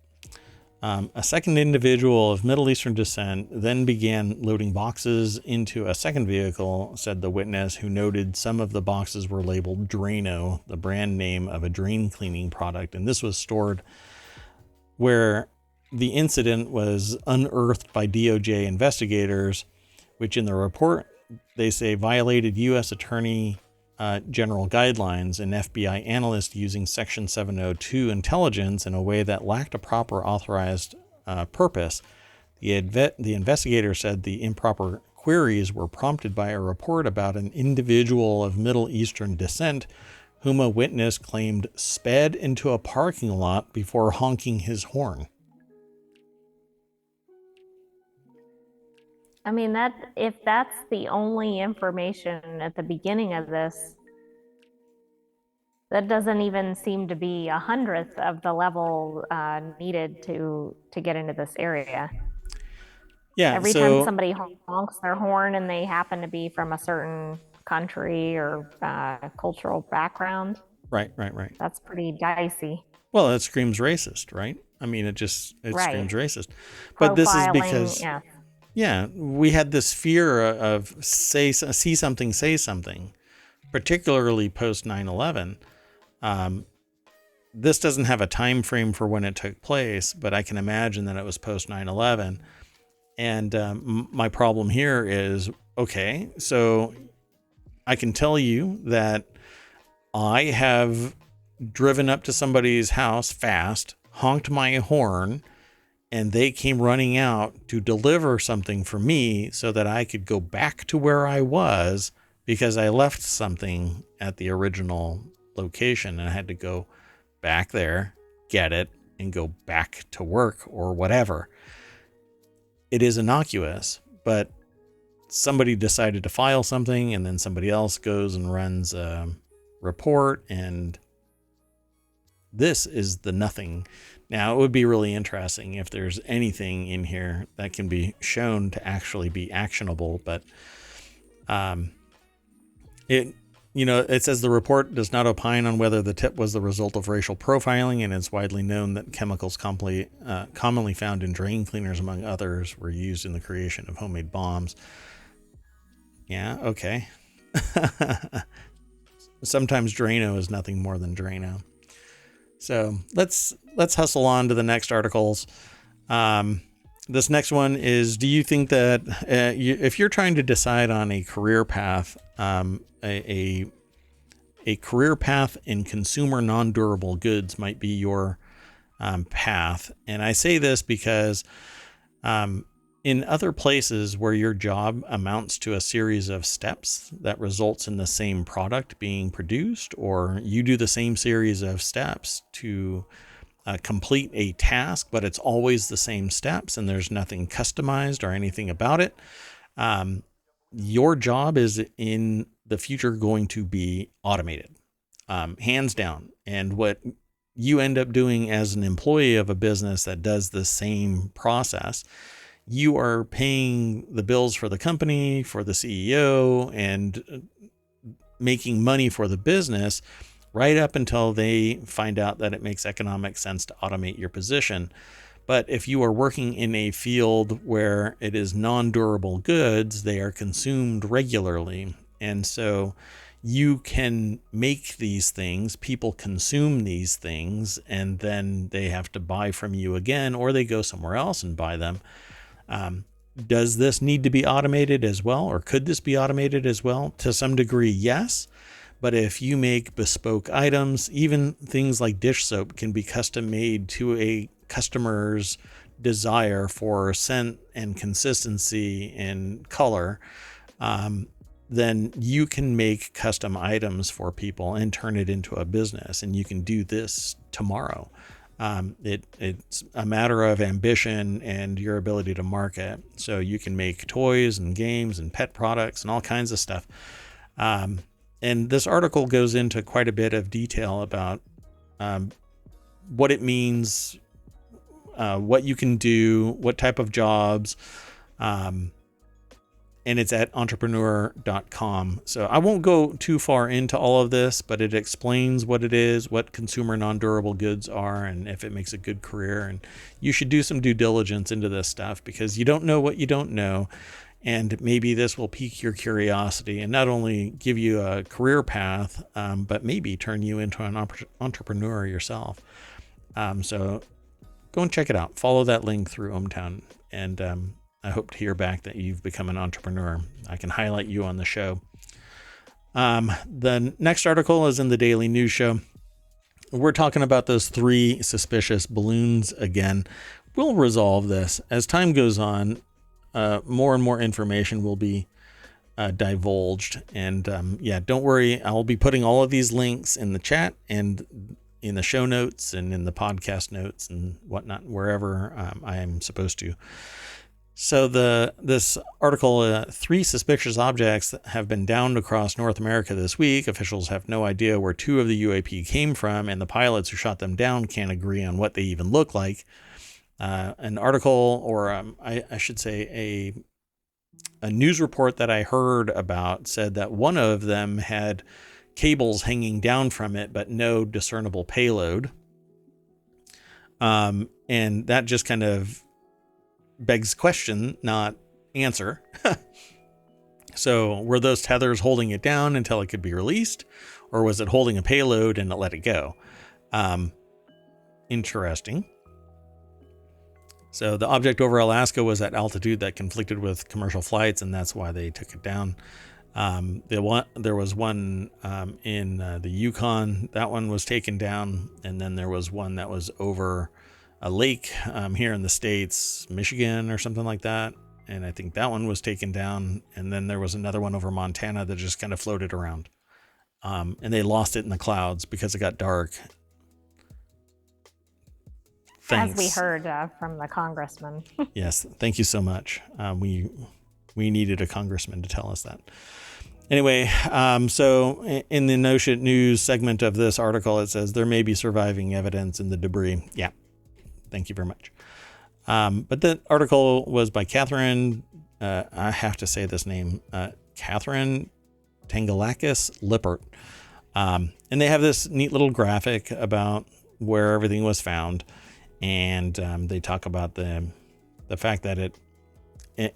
A second individual of Middle Eastern descent then began loading boxes into a second vehicle, said the witness, who noted some of the boxes were labeled Drano, the brand name of a drain cleaning product. And this was stored where the incident was unearthed by DOJ investigators, which in the report, they say violated U.S. Attorney General guidelines and FBI analysts using Section 702 intelligence in a way that lacked a proper authorized purpose. The investigator said the improper queries were prompted by a report about an individual of Middle Eastern descent whom a witness claimed sped into a parking lot before honking his horn. I mean, if that's the only information at the beginning of this, that doesn't even seem to be 100th of the level needed to get into this area. Yeah. Every time somebody honks their horn and they happen to be from a certain country or cultural background. Right. That's pretty dicey. Well, it screams racist, right? I mean, it right. screams racist. But this is because, we had this fear of see something, say something, particularly post 9/11. This doesn't have a time frame for when it took place, but I can imagine that it was post 9/11. And my problem here is, okay, so I can tell you that I have driven up to somebody's house fast, honked my horn, and they came running out to deliver something for me so that I could go back to where I was because I left something at the original location and I had to go back there, get it, and go back to work or whatever. It is innocuous, but somebody decided to file something and then somebody else goes and runs a report, and this is the nothing. Now, it would be really interesting if there's anything in here that can be shown to actually be actionable, but it says the report does not opine on whether the tip was the result of racial profiling, and it's widely known that chemicals commonly found in drain cleaners, among others, were used in the creation of homemade bombs. Yeah, okay. Sometimes Drano is nothing more than Drano. So let's hustle on to the next articles. This next one is, do you think that if you're trying to decide on a career path, a career path in consumer non-durable goods might be your path? And I say this because in other places where your job amounts to a series of steps that results in the same product being produced, or you do the same series of steps to complete a task, but it's always the same steps and there's nothing customized or anything about it, your job is in the future going to be automated, hands down. And what you end up doing as an employee of a business that does the same process, you are paying the bills for the company, for the CEO, and making money for the business right up until they find out that it makes economic sense to automate your position. But if you are working in a field where it is non-durable goods, they are consumed regularly. And so you can make these things, people consume these things, and then they have to buy from you again, or they go somewhere else and buy them. Does this need to be automated as well? Or could this be automated as well? To some degree, yes. But if you make bespoke items, even things like dish soap can be custom made to a customer's desire for scent and consistency and color, then you can make custom items for people and turn it into a business. And you can do this tomorrow. It's a matter of ambition and your ability to market. So you can make toys and games and pet products and all kinds of stuff. And this article goes into quite a bit of detail about what it means, what you can do, what type of jobs, and it's at entrepreneur.com. So I won't go too far into all of this, but it explains what it is, what consumer non-durable goods are, and if it makes a good career. And you should do some due diligence into this stuff, because you don't know what you don't know. And maybe this will pique your curiosity and not only give you a career path, but maybe turn you into an entrepreneur yourself. So go and check it out. Follow that link through ohmTown. And I hope to hear back that you've become an entrepreneur. I can highlight you on the show. The next article is in the Daily News Show. We're talking about those 3 suspicious balloons again. We'll resolve this. As time goes on, more and more information will be divulged. And don't worry. I'll be putting all of these links in the chat and in the show notes and in the podcast notes and whatnot, wherever I am supposed to. So this article, 3 suspicious objects have been downed across North America this week. Officials have no idea where 2 of the UAP came from, and the pilots who shot them down can't agree on what they even look like. An article, or I should say a news report that I heard about said that one of them had cables hanging down from it, but no discernible payload. And that just kind of begs question, not answer. So were those tethers holding it down until it could be released, or was it holding a payload and it let it go? Interesting. So the object over Alaska was at altitude that conflicted with commercial flights, and that's why they took it down. There was one in the Yukon. That one was taken down, and then there was one that was over a lake here in the States, Michigan or something like that. And I think that one was taken down. And then there was another one over Montana that just kind of floated around. And they lost it in the clouds because it got dark. Thanks. As we heard from the congressman. Yes, thank you so much. We needed a congressman to tell us that. Anyway, so in the No Shit News segment of this article, it says there may be surviving evidence in the debris. Yeah. Thank you very much. But the article was by Catherine, I have to say this name, Catherine Tangalakis Lippert. And they have this neat little graphic about where everything was found. And they talk about the fact that it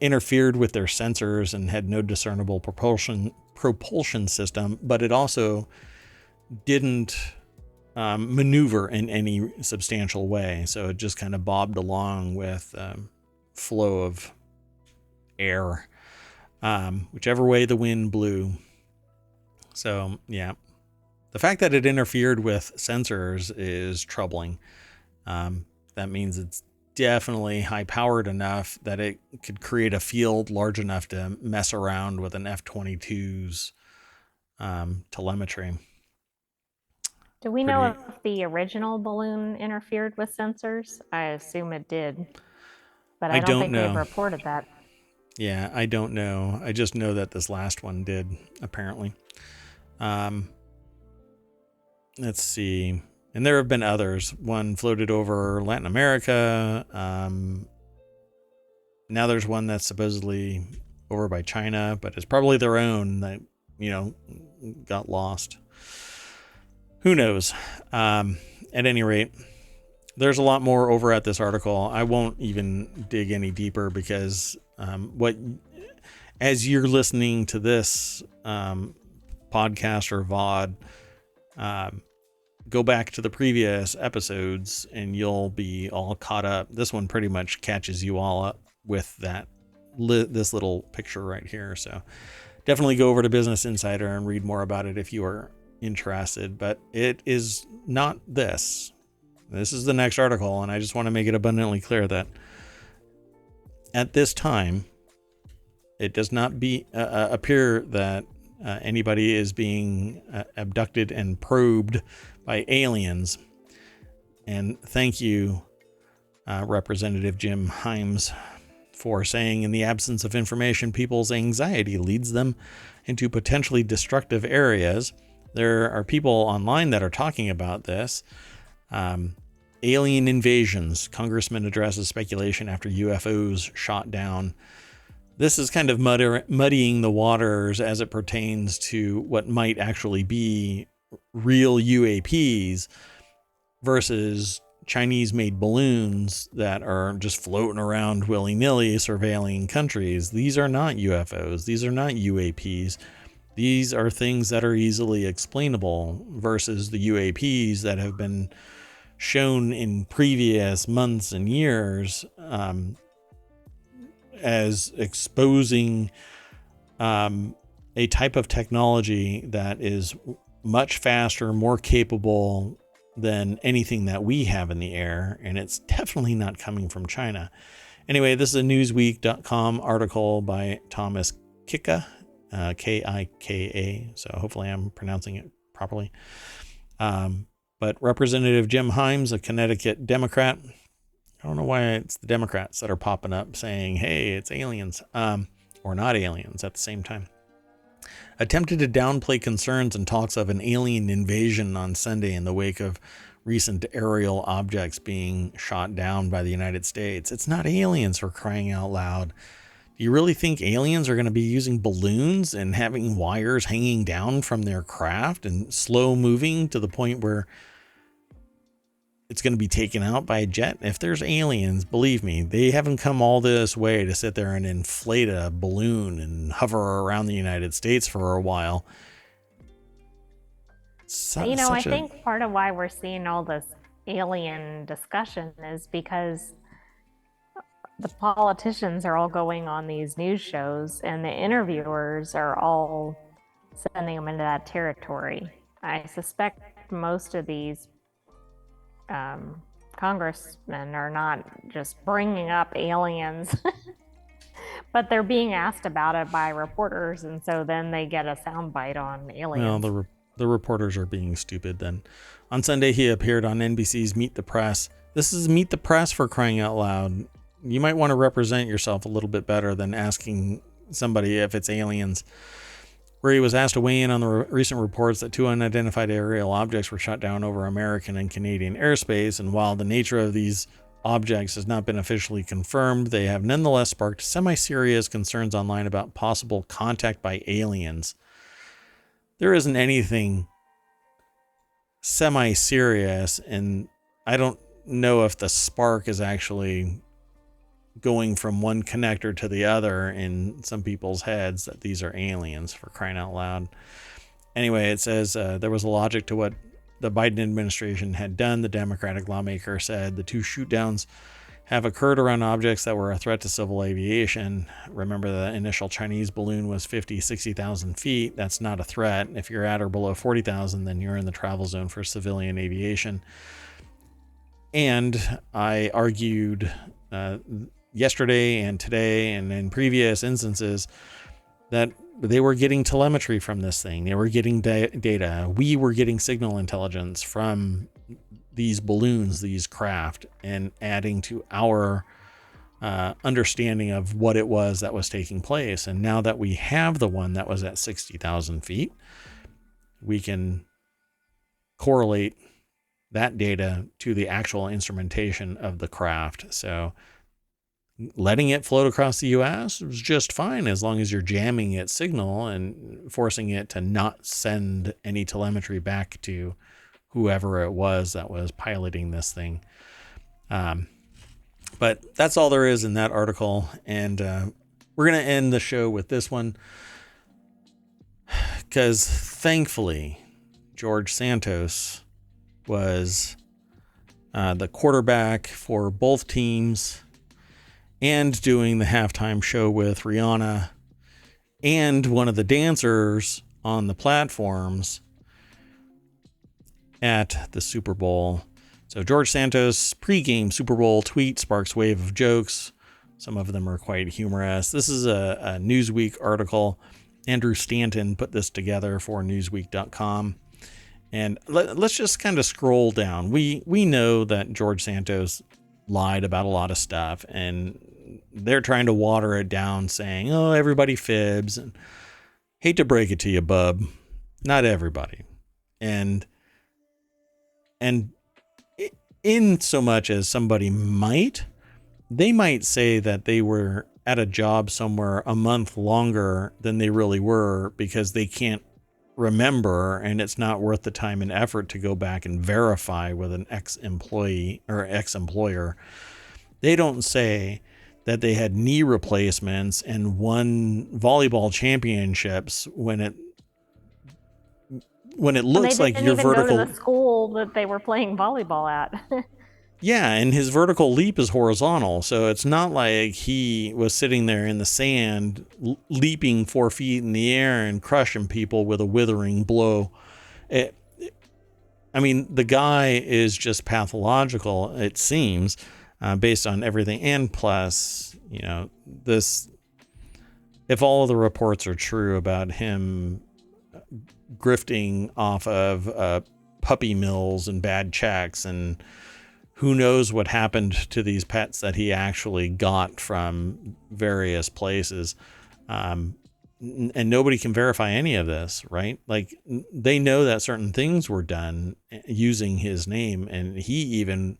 interfered with their sensors and had no discernible propulsion system, but it also didn't maneuver in any substantial way. So it just kind of bobbed along with flow of air, whichever way the wind blew. So yeah, the fact that it interfered with sensors is troubling. That means it's definitely high powered enough that it could create a field large enough to mess around with an F-22's telemetry. Do we know if the original balloon interfered with sensors? I assume it did, but I don't think they've reported that. Yeah, I don't know. I just know that this last one did, apparently. Let's see. And there have been others. One floated over Latin America. Now there's one that's supposedly over by China, but it's probably their own that, got lost. Who knows? At any rate, there's a lot more over at this article. I won't even dig any deeper because as you're listening to this podcast or VOD, go back to the previous episodes and you'll be all caught up. This one pretty much catches you all up with this little picture right here. So definitely go over to Business Insider and read more about it if you are interested. But it is not this. This is the next article, and I just want to make it abundantly clear that at this time, it does not appear that anybody is being abducted and probed by aliens. And thank you, Representative Jim Himes, for saying, in the absence of information, people's anxiety leads them into potentially destructive areas. There are people online that are talking about this. Alien invasions. Congressman addresses speculation after UFOs shot down. This is kind of muddying the waters as it pertains to what might actually be real UAPs versus Chinese-made balloons that are just floating around willy-nilly surveilling countries. These are not UFOs. These are not UAPs. These are things that are easily explainable versus the UAPs that have been shown in previous months and years as exposing a type of technology that is much faster, more capable than anything that we have in the air, and it's definitely not coming from China. Anyway, this is a Newsweek.com article by Thomas Kika, Kika, so hopefully I'm pronouncing it properly. But Representative Jim Himes, a Connecticut Democrat, I don't know why it's the Democrats that are popping up saying, hey, it's aliens, or not aliens at the same time, attempted to downplay concerns and talks of an alien invasion on Sunday in the wake of recent aerial objects being shot down by the United States. It's not aliens, for crying out loud. Do you really think aliens are going to be using balloons and having wires hanging down from their craft and slow moving to the point where it's going to be taken out by a jet? If there's aliens, believe me, they haven't come all this way to sit there and inflate a balloon and hover around the United States for a while. I think part of why we're seeing all this alien discussion is because the politicians are all going on these news shows and the interviewers are all sending them into that territory. I suspect most of these congressmen are not just bringing up aliens, but they're being asked about it by reporters, and so then they get a soundbite on aliens. Well, the reporters are being stupid then. On Sunday, he appeared on NBC's Meet the Press. This is Meet the Press, for crying out loud. You might want to represent yourself a little bit better than asking somebody if it's aliens. Where he was asked to weigh in on the recent reports that two unidentified aerial objects were shot down over American and Canadian airspace, and while the nature of these objects has not been officially confirmed, they have nonetheless sparked semi-serious concerns online about possible contact by aliens. There isn't anything semi-serious, and I don't know if the spark is actually going from one connector to the other in some people's heads that these are aliens, for crying out loud. Anyway, it says there was a logic to what the Biden administration had done. The Democratic lawmaker said the two shootdowns have occurred around objects that were a threat to civil aviation. Remember, the initial Chinese balloon was 60,000 feet. That's not a threat. If you're at or below 40,000, then you're in the travel zone for civilian aviation. And I argued yesterday and today and in previous instances that they were getting telemetry from this thing. They were getting data. We were getting signal intelligence from these balloons, these craft, and adding to our understanding of what it was that was taking place. And now that we have the one that was at 60,000 feet, we can correlate that data to the actual instrumentation of the craft. So letting it float across the U.S. was just fine as long as you're jamming its signal and forcing it to not send any telemetry back to whoever it was that was piloting this thing. But that's all there is in that article. And we're going to end the show with this one because thankfully George Santos was the quarterback for both teams and doing the halftime show with Rihanna and one of the dancers on the platforms at the Super Bowl. So George Santos pregame Super Bowl tweet sparks wave of jokes. Some of them are quite humorous. This is a Newsweek article. Andrew Stanton put this together for Newsweek.com. And let's just kind of scroll down. We know that George Santos lied about a lot of stuff, and they're trying to water it down, saying, oh, everybody fibs. And hate to break it to you, bub, not everybody. And in so much as somebody they might say that they were at a job somewhere a month longer than they really were because they can't remember, and it's not worth the time and effort to go back and verify with an ex-employee or ex-employer. They don't say that they had knee replacements and won volleyball championships when it looks like your vertical. Go to the school that they were playing volleyball at. Yeah, and his vertical leap is horizontal, so it's not like he was sitting there in the sand, leaping 4 feet in the air and crushing people with a withering blow. The guy is just pathological, it seems, based on everything. And plus, this, if all of the reports are true about him grifting off of puppy mills and bad checks, and who knows what happened to these pets that he actually got from various places. And nobody can verify any of this, right? Like, they know that certain things were done using his name, and he even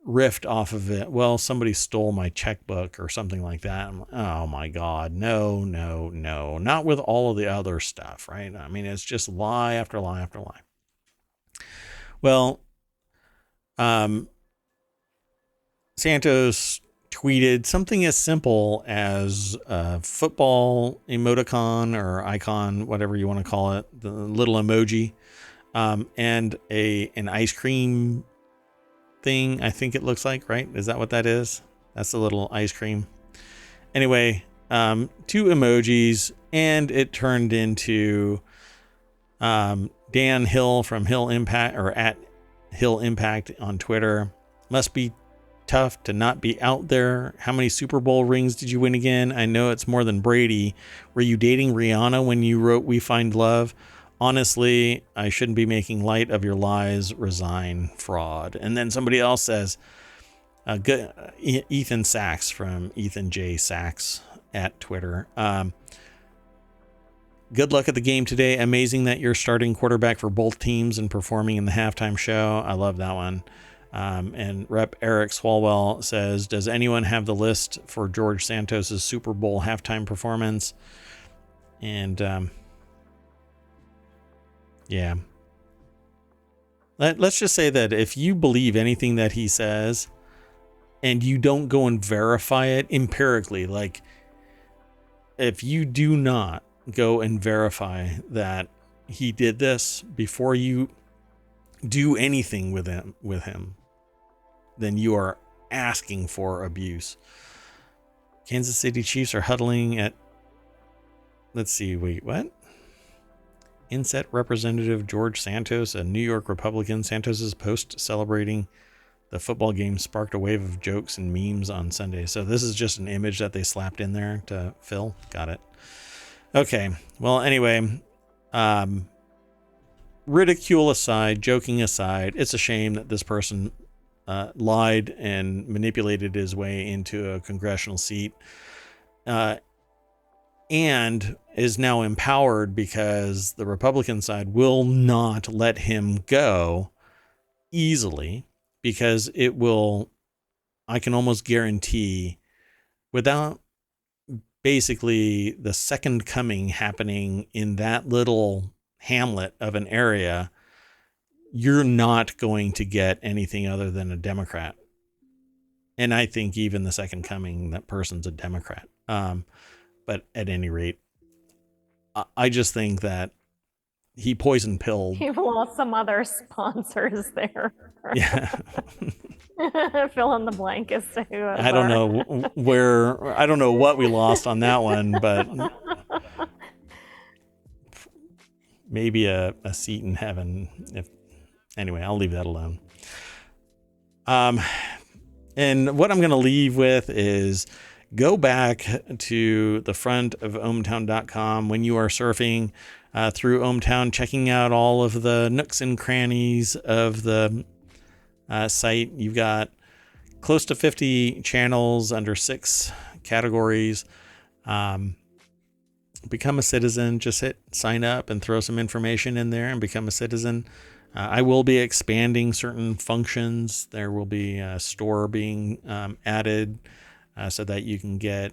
riffed off of it. Well, somebody stole my checkbook or something like that. I'm like, oh my God, no, not with all of the other stuff, right? I mean, it's just lie after lie after lie. Well, Santos tweeted something as simple as a football emoticon or icon, whatever you want to call it, the little emoji, and an ice cream thing, I think it looks like, right? Is that what that is? That's the little ice cream. Anyway, 2 emojis, and it turned into Dan Hill from Hill Impact, or at Hill Impact on Twitter. Must be tough to not be out there. How many Super Bowl rings did you win again? I know it's more than Brady. Were you dating Rihanna when you wrote We Find Love? Honestly, I shouldn't be making light of your lies. Resign, fraud. And then somebody else says, good, Ethan Sachs from Ethan J. Sachs at Twitter. Good luck at the game today. Amazing that you're starting quarterback for both teams and performing in the halftime show. I love that one. And Rep Eric Swalwell says, does anyone have the list for George Santos's Super Bowl halftime performance? And yeah, let's just say that if you believe anything that he says and you don't go and verify it empirically, like if you do not go and verify that he did this before you do anything with him, then you are asking for abuse. Kansas City Chiefs are huddling at, let's see, wait, what? Inset Representative George Santos, a New York Republican. Santos's post celebrating the football game sparked a wave of jokes and memes on Sunday. So this is just an image that they slapped in there to fill. Got it. Okay. Well, anyway, ridicule aside, joking aside, it's a shame that this person lied and manipulated his way into a congressional seat, and is now empowered because the Republican side will not let him go easily, because it will, I can almost guarantee, without basically the second coming happening in that little hamlet of an area, you're not going to get anything other than a Democrat. And I think even the second coming, that person's a Democrat. But at any rate, I just think that he poison pilled. You've lost some other sponsors there. Yeah. Fill in the blank as to who. I don't know what we lost on that one, but maybe a seat in heaven. Anyway, I'll leave that alone. And what I'm going to leave with is go back to the front of ohmTown.com when you are surfing through ohmTown, checking out all of the nooks and crannies of the site. You've got close to 50 channels under 6 categories. Become a citizen. Just hit sign up and throw some information in there and become a citizen. I will be expanding certain functions. There will be a store being added so that you can get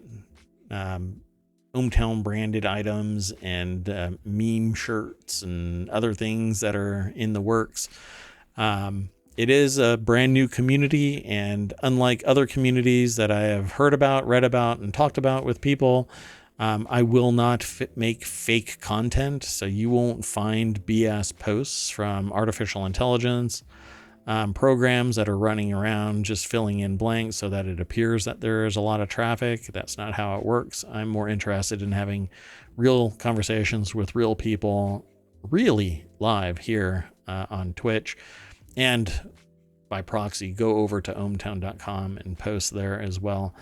ohmTown branded items and meme shirts and other things that are in the works. It is a brand new community, and unlike other communities that I have heard about, read about, and talked about with people, I will not make fake content, so you won't find BS posts from artificial intelligence programs that are running around just filling in blanks so that it appears that there is a lot of traffic. That's not how it works. I'm more interested in having real conversations with real people, really live here on Twitch, and by proxy, go over to ohmTown.com and post there as well.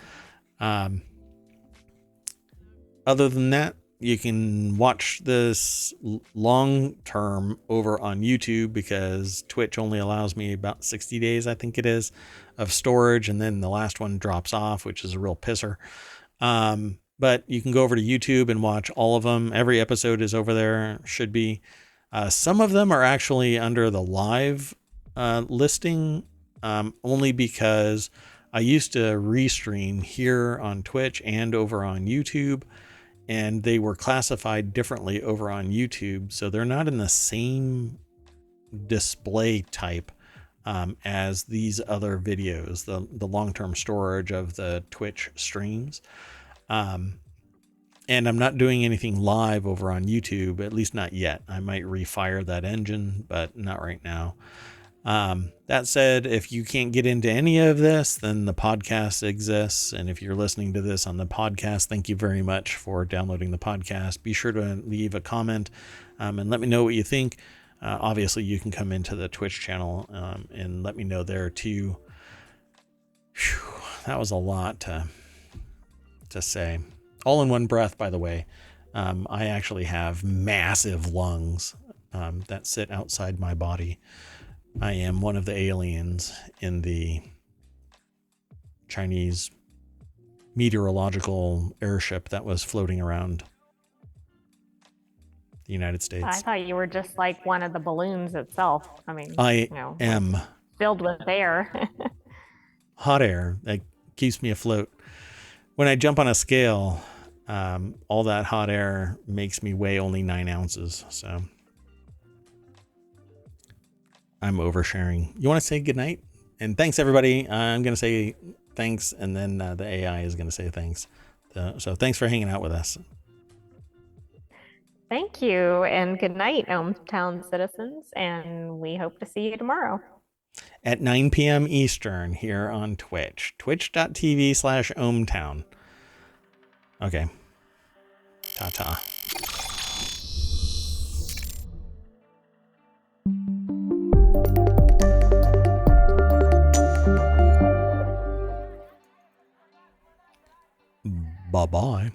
Other than that, you can watch this long term over on YouTube because Twitch only allows me about 60 days, I think it is, of storage. And then the last one drops off, which is a real pisser. But you can go over to YouTube and watch all of them. Every episode is over there, should be. Some of them are actually under the live listing, only because I used to restream here on Twitch and over on YouTube, and they were classified differently over on YouTube. So they're not in the same display type as these other videos, the long-term storage of the Twitch streams. And I'm not doing anything live over on YouTube, at least not yet. I might refire that engine, but not right now. That said, if you can't get into any of this, then the podcast exists. And if you're listening to this on the podcast, thank you very much for downloading the podcast. Be sure to leave a comment and let me know what you think. Obviously, you can come into the Twitch channel and let me know there too. Whew, that was a lot to say. All in one breath, by the way. I actually have massive lungs that sit outside my body. I am one of the aliens in the Chinese meteorological airship that was floating around the United States. I thought you were just like one of the balloons itself. I mean, I am filled with air. hot air that keeps me afloat. When I jump on a scale, all that hot air makes me weigh only 9 ounces. So I'm oversharing. You want to say goodnight? And thanks, everybody. I'm going to say thanks, and then the AI is going to say thanks. So thanks for hanging out with us. Thank you, and good night, ohmTown citizens, and we hope to see you tomorrow. At 9 p.m. Eastern here on Twitch. Twitch.tv/ohmTown. Okay. Ta-ta. Bye-bye.